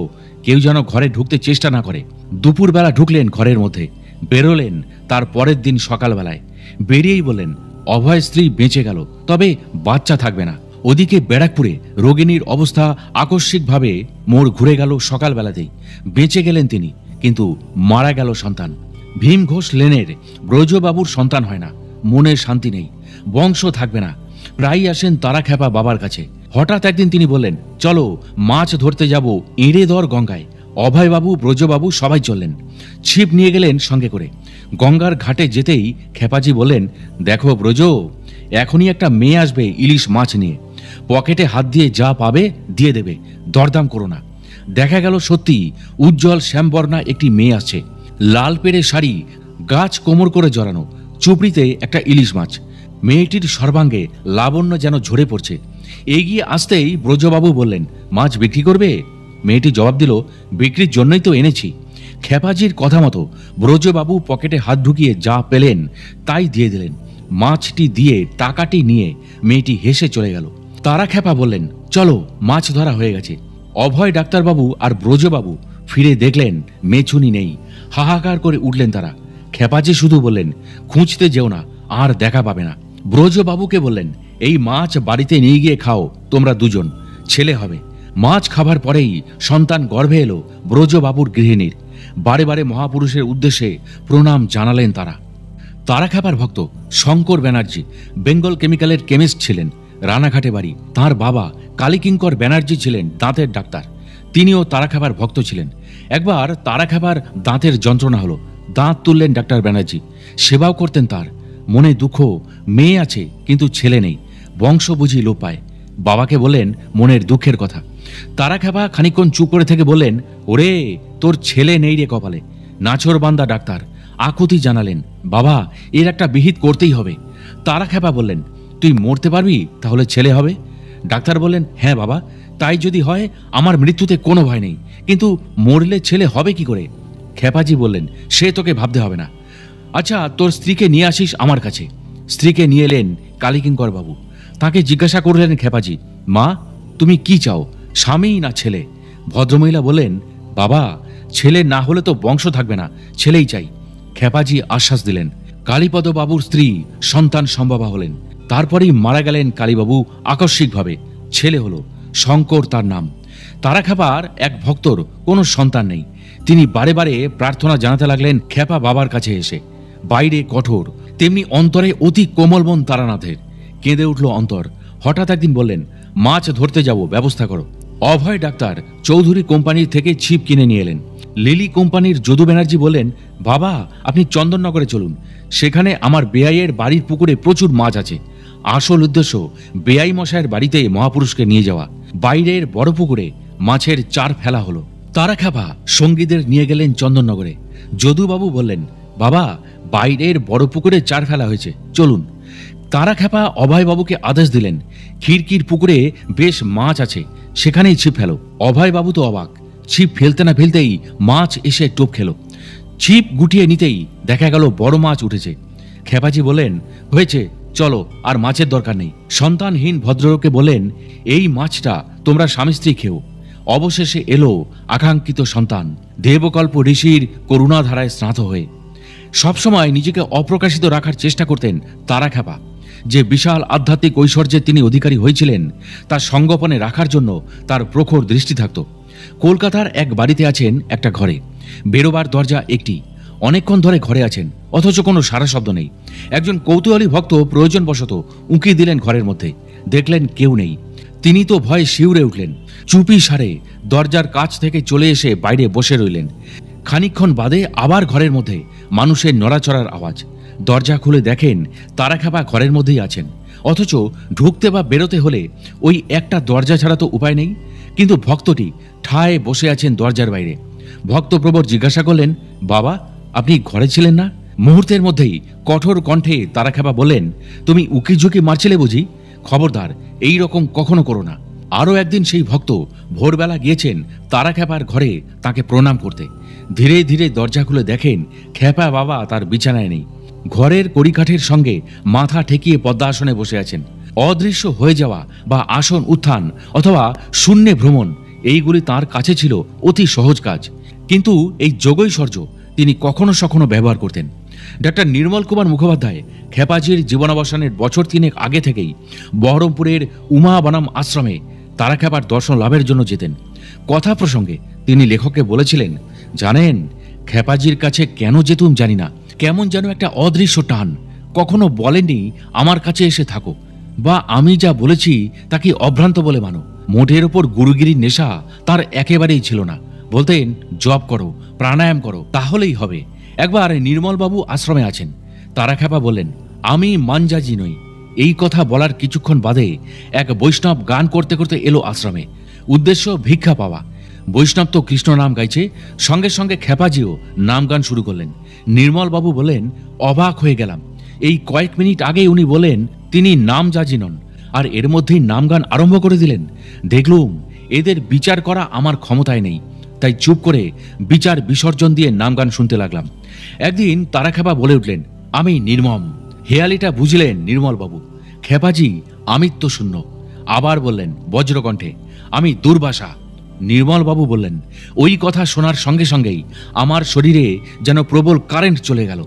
কেউ যেন ঘরে ঢুকতে চেষ্টা না করে। দুপুরবেলা ঢুকলেন ঘরের মধ্যে, বেরোলেন তার পরের দিন সকালবেলায়। বেরিয়েই বললেন, অভয় স্ত্রী বেঁচে গেল, তবে বাচ্চা থাকবে না। ওদিকে ব্যারাকপুরে রোগিণীর অবস্থা আকস্মিকভাবে মোড় ঘুরে গেল সকালবেলাতেই। বেঁচে গেলেন তিনি, কিন্তু মারা গেল সন্তান। ভীম ঘোষ লেনের ব্রজবাবুর সন্তান হয় না। মনের শান্তি নেই, বংশ থাকবে না। প্রায়ই আসেন তারাখ্যাপা বাবার কাছে। হঠাৎ একদিন তিনি বললেন, চলো মাছ ধরতে যাব এঁড়েদর গঙ্গায়। অভয়বাবু, ব্রজবাবু সবাই চললেন। ছিপ নিয়ে গেলেন সঙ্গে করে। গঙ্গার ঘাটে যেতেই খেপাজি বললেন, দেখো ব্রজ, এখনই একটা মেয়ে আসবে ইলিশ মাছ নিয়ে। পকেটে হাত দিয়ে যা পাবে দিয়ে দেবে, দরদাম করো না। দেখা গেল সত্যি উজ্জ্বল শ্যামবর্ণা একটি মেয়ে আসছে, লাল পেড়ে শাড়ি, গাছ কোমর করে জড়ানো, চুপড়িতে একটা ইলিশ মাছ। মেয়েটির সর্বাঙ্গে লাবণ্য যেন ঝরে পড়ছে। এগিয়ে আসতেই ব্রজবাবু বললেন, মাছ বিক্রি করবে? মেয়েটি জবাব দিল, বিক্রির জন্যই তো এনেছি। খেপাজির কথা মতো ব্রজবাবু পকেটে হাত ঢুকিয়ে যা পেলেন তাই দিয়ে দিলেন। মাছটি দিয়ে টাকাটি নিয়ে মেয়েটি হেসে চলে গেল। তারা খেপা বললেন, চলো মাছ ধরা হয়ে গেছে। অভয় ডাক্তারবাবু আর ব্রজবাবু ফিরে দেখলেন মেছুনি নেই। হাহাকার করে উঠলেন তারা। খেপাজি শুধু বললেন, খুঁজতে যেও না, আর দেখা পাবে না। ব্রজবাবুকে বললেন, এই মাছ বাড়িতে নিয়ে গিয়ে খাও, তোমরা দুজন, ছেলে হবে। মাছ খাবার পরেই সন্তান গর্ভে এলো ব্রজবাবুর গৃহিণীর। বারে বারে মহাপুরুষের উদ্দেশ্যে প্রণাম জানালেন তারা। তারাখ্যাপার ভক্ত শঙ্কর ব্যানার্জি বেঙ্গল কেমিক্যালের কেমিস্ট ছিলেন, রানাঘাটে বাড়ি। তাঁর বাবা কালীকিঙ্কর ব্যানার্জি ছিলেন দাঁতের ডাক্তার। তিনিও তারাখ্যাপার ভক্ত ছিলেন। একবার তারাখ্যাপার দাঁতের যন্ত্রণা হলো, দাঁত তুললেন ডাক্তার ব্যানার্জি। সেবাও করতেন তার। মনে দুঃখ, মেয়ে আছে কিন্তু ছেলে নেই, বংশ বুঝি লোপ পায়। বাবাকে বললেন মনের দুঃখের কথা। তারাখ্যাপা খানিকক্ষণ চুপ করে থেকে বললেন, ওরে তোর ছেলে নেই রে কপালে। নাছোড়বান্দা ডাক্তার আকুতি জানালেন, বাবা এর একটা বিহিত করতেই হবে। তারাখ্যাপা বললেন, তুই মরতে পারবি তাহলে ছেলে হবে? ডাক্তার বললেন, হ্যাঁ বাবা, তাই যদি হয় আমার মৃত্যুতে কোনো ভয় নেই, কিন্তু মরলে ছেলে হবে কি করে? খেপাজি বললেন, সে তোকে ভাবতে হবে না। আচ্ছা তোর স্ত্রীকে নিয়ে আসিস আমার কাছে। স্ত্রীকে নিয়ে এলেন কালীকিঙ্কর বাবু। তাকে জিজ্ঞাসা করলেন খেপাজি, মা তুমি কি চাও, স্বামী না ছেলে? ভদ্রমহিলা বললেন, বাবা ছেলে না হলে তো বংশ থাকবে না, ছেলেই চাই। খেপাজি আশ্বাস দিলেন। কালীপদ বাবুর স্ত্রী সন্তান সম্ভবা হলেন। তারপরেই মারা গেলেন কালীবাবু আকস্মিকভাবে। ছেলে হলো, শঙ্কর তার নাম। তারাখ্যাপার এক ভক্তর কোনো সন্তান নেই। তিনি বারে বারে প্রার্থনা জানাতে লাগলেন খেপা বাবার কাছে এসে। বাইরে কঠোর, তেমনি অন্তরে অতি কোমল মন তারানাথের। কেঁদে উঠল অন্তর। হঠাৎ একদিন বললেন, মাছ ধরতে যাব, ব্যবস্থা করো। অভয় ডাক্তার চৌধুরী কোম্পানির থেকে ছিপ কিনে নিয়ে এলেন। লিলি কোম্পানির যদু ব্যানার্জি বললেন, বাবা আপনি চন্দননগরে চলুন, সেখানে আমার বেআইয়ের বাড়ির পুকুরে প্রচুর মাছ আছে। আসল উদ্দেশ্য বেআই মশাইয়ের বাড়িতে মহাপুরুষকে নিয়ে যাওয়া। বাইরের বড় পুকুরে মাছের চার ফেলা হলো। তারাখ্যাপা সঙ্গীদের নিয়ে গেলেন চন্দননগরে। যদুবাবু বললেন, বাবা বাইরের বড় পুকুরে চার ফেলা হয়েছে, চলুন। তারাখ্যাপা অভয়বাবুকে আদেশ দিলেন, খিড়কির পুকুরে বেশ মাছ আছে, সেখানেই ছিপ ফেলো। অভয়বাবু তো অবাক। ছিপ ফেলতে না ফেলতেই মাছ এসে টোপ খেলো। ছিপ গুটিয়ে নিতেই দেখা গেল বড় মাছ উঠেছে। খেপাজি বললেন, হয়েছে, চলো, আর মাছের দরকার নেই। সন্তানহীন ভদ্রলোককে বললেন, এই মাছটা তোমরা স্বামী স্ত্রী খেও। অবশেষে এলো আকাঙ্ক্ষিত সন্তান, দেবকল্প ঋষির করুণাধারায় স্নাত হয়ে। সবসময় নিজেকে অপ্রকাশিত রাখার চেষ্টা করতেন তারাখ্যাপা। যে বিশাল আধ্যাত্মিক ঐশ্বর্যের তিনি অধিকারী হয়েছিলেন, তার সংগোপনে রাখার জন্য তার প্রখর দৃষ্টি থাকত। কলকাতার এক বাড়িতে আছেন একটা ঘরে। বেরোবার দরজা একটি। অনেকক্ষণ ধরে ঘরে আছেন, অথচ কোনো সারা শব্দ নেই। একজন কৌতূহলী ভক্ত প্রয়োজনবশত উঁকি দিলেন ঘরের মধ্যে। দেখলেন কেউ নেই। তিনি তো ভয়ে শিউরে উঠলেন। চুপি সারে দরজার কাছ থেকে চলে এসে বাইরে বসে রইলেন। খানিকক্ষণ বাদে আবার ঘরের মধ্যে মানুষের নড়াচড়ার আওয়াজ। দরজা খুলে দেখেন তারাখ্যাপা ঘরের মধ্যেই আছেন। অথচ ঢুকতে বা বেরোতে হলে ওই একটা দরজা ছাড়া তো উপায় নেই। কিন্তু ভক্তটি ঠায় বসে আছেন দরজার বাইরে। ভক্তপ্রবর জিজ্ঞাসা করলেন, বাবা আপনি ঘরে ছিলেন না? মুহূর্তের মধ্যেই কঠোর কণ্ঠে তারাখ্যাপা বললেন, তুমি উকি ঝুঁকি মারছিলে বুঝি? খবরদার এই রকম কখনো করো না। আরও একদিন সেই ভক্ত ভোরবেলা গিয়েছেন তারাখ্যাপার ঘরে তাকে প্রণাম করতে। ধীরে ধীরে দরজা খুলে দেখেন খ্যাপা বাবা তার বিছানায় নেই। ঘরের কড়িকাঠের সঙ্গে মাথা ঠেকিয়ে পদ্মাসনে বসে আছেন। অদৃশ্য হয়ে যাওয়া বা আসন উত্থান অথবা শূন্যে ভ্রমণ, এইগুলি তার কাছে ছিল অতি সহজ কাজ। কিন্তু এই যোগৈশ্বর্য তিনি কখনো সখনো ব্যবহার করতেন। ডাক্তার নির্মল কুমার মুখোপাধ্যায় খেপাজির জীবনাবসানের বছর তিনেক আগে থেকেই বহরমপুরের উমা বনাম আশ্রমে তারাখ্যাপার দর্শন লাভের জন্য যেতেন। কথা প্রসঙ্গে তিনি লেখককে বলেছিলেন, জানেন খেপাজির কাছে কেন যেতুম জানি না, কেমন যেন একটা অদৃশ্য টান। কখনো বলেননি আমার কাছে এসে থাকো, বা আমি যা বলেছি তাকে অভ্রান্ত বলে মানো। মোটের ওপর গুরুগিরির নেশা তার একেবারেই ছিল না। বলতেন, জপ করো, প্রাণায়াম করো, তাহলেই হবে। একবার নির্মলবাবু আশ্রমে আছেন। তারাখ্যাপা বললেন, আমি মানজাজি নই। এই কথা বলার কিছুক্ষণ বাদে এক বৈষ্ণব গান করতে করতে এলো আশ্রমে। উদ্দেশ্য ভিক্ষা পাওয়া। বৈষ্ণব তো কৃষ্ণ নাম গাইছে, সঙ্গে সঙ্গে খেপাজিও নাম গান শুরু করলেন। নির্মলবাবু বললেন, অবাক হয়ে গেলাম। এই কয়েক মিনিট আগে উনি বলেন তিনি নাম জাজি নন, আর এর মধ্যেই নাম গান আরম্ভ করে দিলেন। দেখলুম এদের বিচার করা আমার ক্ষমতায় নেই, তাই চুপ করে বিচার বিসর্জন দিয়ে নাম গান শুনতে লাগলাম। একদিন তারাখ্যাপা বলে উঠলেন, আমি নির্মম। হেয়ালিটা বুঝলেন নির্মলবাবু। খেপাজি আমিত্ব শূন্য। আবার বললেন বজ্রকণ্ঠে, আমি দুর্বাসা। নির্মলবাবু বললেন, ওই কথা শোনার সঙ্গে সঙ্গেই আমার শরীরে যেন প্রবল কারেন্ট চলে গেল।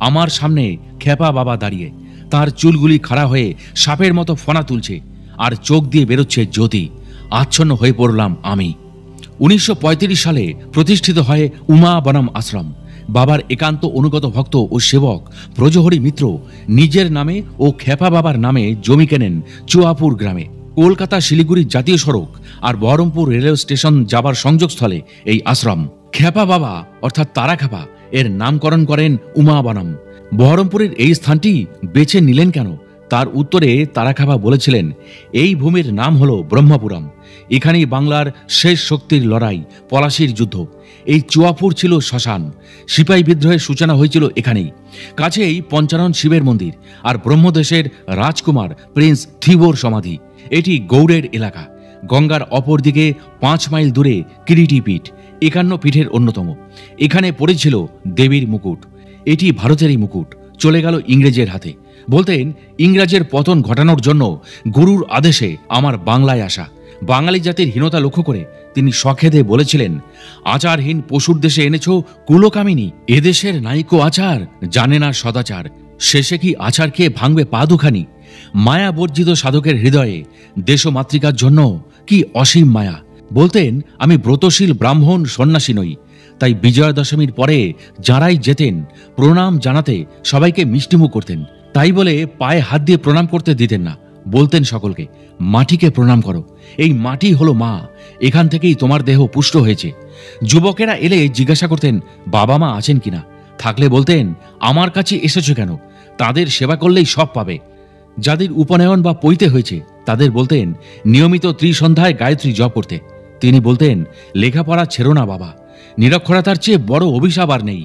আমার সামনে খেপা বাবা দাঁড়িয়ে, তার চুলগুলি খাড়া হয়ে সাপের মতো ফনা তুলছে, আর চোখ দিয়ে বেরোচ্ছে জ্যোতি। আচ্ছন্ন হয়ে পড়লাম আমি। 1935 সালে প্রতিষ্ঠিত হয় উমা বনম আশ্রম। বাবার একান্ত অনুগত ভক্ত ও সেবক ব্রজহরি মিত্র নিজের নামে ও খেপা বাবার নামে জমি কেনেন চুয়াপুর গ্রামে। কলকাতা শিলিগুড়ি জাতীয় সড়ক আর বহরমপুর রেলওয়ে স্টেশন যাবার সংযোগস্থলে এই আশ্রম। খেপা বাবা অর্থাৎ তারাখ্যাপা এর নামকরণ করেন উমা বনম। বহরমপুরের এই স্থানটি বেছে নিলেন কেন, তার উত্তরে তারাখ্যাপা বলেছিলেন, এই ভূমির নাম হল ব্রহ্মপুরম। এখানেই বাংলার শেষ শক্তির লড়াই, পলাশির যুদ্ধ। এই চুয়াপুর ছিল শ্মশান। সিপাহী বিদ্রোহের সূচনা হয়েছিল এখানেই। কাছেই পঞ্চানন শিবের মন্দির আর ব্রহ্মদেশের রাজকুমার প্রিন্স থিবোর সমাধি। এটি গৌড়ের এলাকা। গঙ্গার অপর দিকে 5 মাইল দূরে কিরিটি পীঠ 51 পীঠের অন্যতম। এখানে পড়েছিল দেবীর মুকুট। এটি ভারতেরই মুকুট, চলে গেল ইংরেজের হাতে। বলতেন, ইংরেজের পতন ঘটানোর জন্য গুরুর আদেশে আমার বাংলায় আসা। বাঙালি জাতির হীনতা লক্ষ্য করে তিনি সখেদে বলেছিলেন, আচারহীন পশুর দেশে এনেছ কুলকামিনী। এদেশের নাইকো আচার, জানে না সদাচার। শেষে কি আচার খেয়ে ভাঙবে পা দুখানি? মায়া বর্জিত সাধকের হৃদয়ে দেশমাতৃকার জন্য কি অসীম মায়া। বলতেন, আমি ব্রতশীল ব্রাহ্মণ সন্ন্যাসী নই। তাই বিজয়া দশমীর পরে যারাই যেতেন প্রণাম জানাতে সবাইকে মিষ্টিমুখ করতেন। তাই বলে পায়ে হাত দিয়ে প্রণাম করতে দিতেন না। বলতেন সকলকে, মাটিকে প্রণাম করো। এই মাটি হলো মা, এখান থেকেই তোমার দেহ পুষ্ট হয়েছে। যুবকেরা এলে জিজ্ঞাসা করতেন বাবা মা আছেন কিনা। থাকলে বলতেন, আমার কাছে এসেছো কেন? তাদের সেবা করলেই সব পাবে। যাদের উপনয়ন বা পৈতে হয়েছে তাদের বলতেন নিয়মিত ত্রিসন্ধ্যায় গায়ত্রী জপ করতে। তিনি বলতেন, লেখাপড়া ছেড়ো না বাবা, নিরক্ষরতার চেয়ে বড় অভিশাপ আর নেই।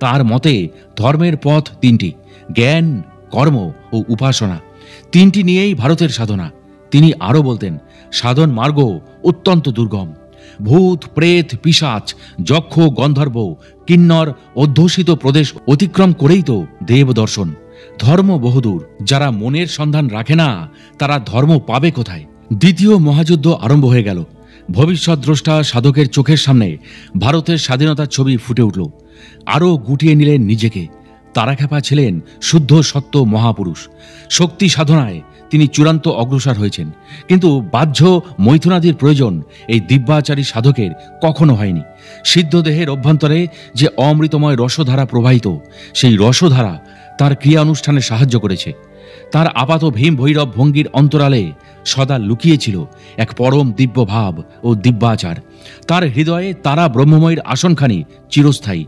তার মতে ধর্মের পথ 3টি, জ্ঞান, কর্ম ও উপাসনা। 3টি নিয়েই ভারতের সাধনা। তিনি আরও বলতেন, সাধন মার্গ অত্যন্ত দুর্গম। ভূত, প্রেত, পিশাচ, যক্ষ, গন্ধর্ব, কিন্নর অধ্যুষিত প্রদেশ অতিক্রম করেই তো দেব দর্শন। ধর্ম বহুদূর। যারা মনের সন্ধান রাখে না তারা ধর্ম পাবে কোথায়? দ্বিতীয় মহাযুদ্ধ আরম্ভ হয়ে গেল। ভবিষ্যৎ দ্রষ্টা সাধকের চোখের সামনে ভারতের স্বাধীনতার ছবি ফুটে উঠল। আরও গুটিয়ে নিলেন নিজেকে। তারাখ্যাপা ছিলেন শুদ্ধ সত্য মহাপুরুষ। শক্তি সাধনায় তিনি চূড়ান্ত অগ্রসর হয়েছেন, কিন্তু বাহ্য মৈথুনাদির প্রয়োজন এই দিব্যাচারী সাধকের কখনো হয়নি। সিদ্ধ দেহের অভ্যন্তরে যে অমৃতময় রসধারা প্রবাহিত, সেই রসধারা তার ক্রিয়া অনুষ্ঠানে সাহায্য করেছে। তার আপাত ভীম ভৈরব ভঙ্গির অন্তরালে সদা লুকিয়েছিল এক পরম দিব্য ভাব ও দিব্যাচার। তার হৃদয়ে তারা ব্রহ্মময়ের আসনখানি চিরস্থায়ী।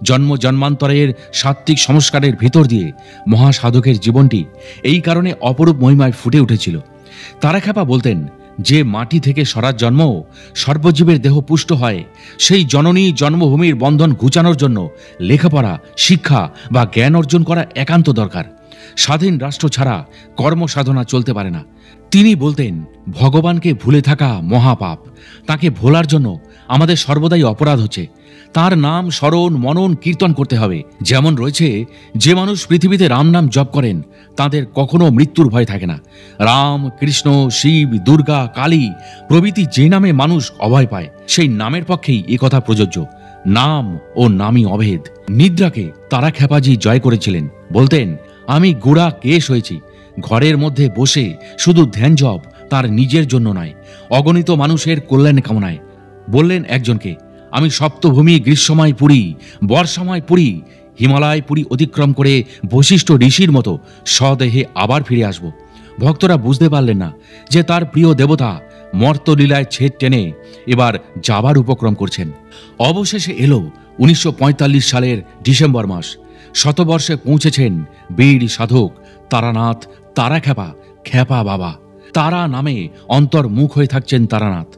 জন্ম জন্মান্তরের সাত্ত্বিক সংস্কারের ভিতর দিয়ে মহাসাধকের জীবনটি এই কারণে অপরূপ মহিমায় ফুটে উঠেছিল। তারাখ্যাপা বলতেন, যে মাটি থেকে সরার জন্ম সর্বজীবের দেহ পুষ্ট হয়, সেই জননী জন্মভূমির বন্ধন ঘুচানোর জন্য লেখাপড়া, শিক্ষা বা জ্ঞান অর্জন করা একান্ত দরকার। স্বাধীন রাষ্ট্র ছাড়া কর্মসাধনা চলতে পারে না। তিনি বলতেন, ভগবানকে ভুলে থাকা মহাপাপ। তাকে ভোলার জন্য আমাদের সর্বদাই অপরাধ হচ্ছে। তার নাম স্মরণ, মনন, কীর্তন করতে হবে। যেমন রয়েছে, যে মানুষ পৃথিবীতে রাম নাম জপ করেন তাদের কখনো মৃত্যুর ভয় থাকে না। রাম, কৃষ্ণ, শিব, দুর্গা, কালী প্রভৃতি যে নামে মানুষ অভয় পায়, সেই নামের পক্ষেই এ কথা প্রযোজ্য। নাম ও নামই অভেদ। নিদ্রাকে তারাখ্যাপাজি জয় করেছিলেন। বলতেন, আমি গুড়া কেশ হয়েছি। ঘরের মধ্যে বসে শুধু ধ্যান জপ তার নিজের জন্য নয়, অগণিত মানুষের কল্যাণ কামনায়। বললেন একজনকে, আমি সপ্তভূমি গ্রীষ্মময় পুরী, বর্ষাময় পুরী, হিমালয় পুরী অতিক্রম করে বশিষ্ঠ ঋষির মতো স্বদেহে আবার ফিরে আসব। ভক্তরা বুঝতে পারলেন না যে তার প্রিয় দেবতা মর্তলীলায় ছেদ টেনে এবার যাবার উপক্রম করছেন। অবশেষে এলো 1945 সালের ডিসেম্বর মাস। শতবর্ষে পৌঁছেছেন বীর সাধক তারানাথ তারাখ্যাপা খ্যাপা বাবা। তারা নামে অন্তর্মুখ হয়ে থাকছেন তারানাথ।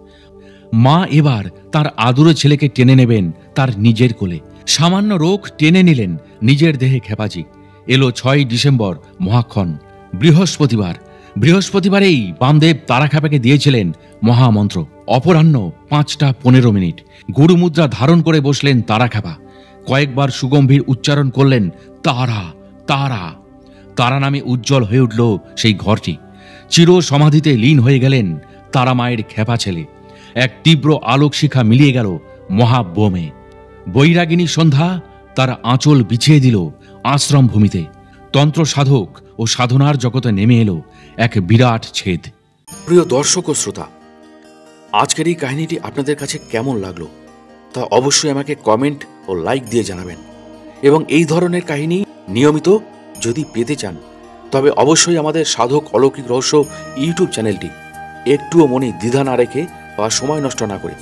মা এবার তার আদুরে ছেলেকে টেনে নেবেন তার নিজের কোলে। সামান্য রোগ টেনে নিলেন নিজের দেহে খেপাজি। এলো 6 ডিসেম্বর মহাক্ষণ, বৃহস্পতিবার। বৃহস্পতিবারেই বামদেব তারাখ্যাপাকে দিয়েছিলেন মহামন্ত্র। অপরাহ্ন 5:15 গুরুমুদ্রা ধারণ করে বসলেন তারাখ্যাপা। কয়েকবার সুগম্ভীর উচ্চারণ করলেন তারা তারা। তারা নামে উজ্জ্বল হয়ে উঠল সেই ঘরটি। চির সমাধিতে লীন হয়ে গেলেন তারা মায়ের খেপা ছেলে। এক তীব্র আলোক শিখা মিলিয়ে গেল মহাব্যোমে। বৈরাগিনী সন্ধ্যা তার আঁচল বিছিয়ে দিল আশ্রম ভূমিতে। তন্ত্র সাধক ও সাধনার জগতে নেমে এলো এক বিরাট ছেদ। প্রিয় দর্শক ও শ্রোতা, আজকের এই কাহিনীটি আপনাদের কাছে কেমন লাগলো তা অবশ্যই আমাকে কমেন্ট ও লাইক দিয়ে জানাবেন। এবং এই ধরনের কাহিনী নিয়মিত যদি পেতে চান তবে অবশ্যই আমাদের সাধক অলৌকিক রহস্য ইউটিউব চ্যানেলটি একটুও মনে দ্বিধা না রেখে বা সময় নষ্ট না করে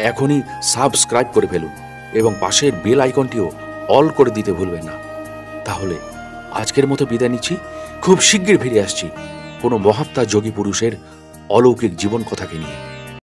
এখনই সাবস্ক্রাইব করে ফেলুন এবং পাশের বেল আইকনটিও অল করে দিতে ভুলবেন না। তাহলে আজকের মতো বিদায় নিচ্ছি। খুব শীঘ্রই ফিরে আসছি কোনো মহাত্মা যোগী পুরুষের অলৌকিক জীবন কথাকে নিয়ে।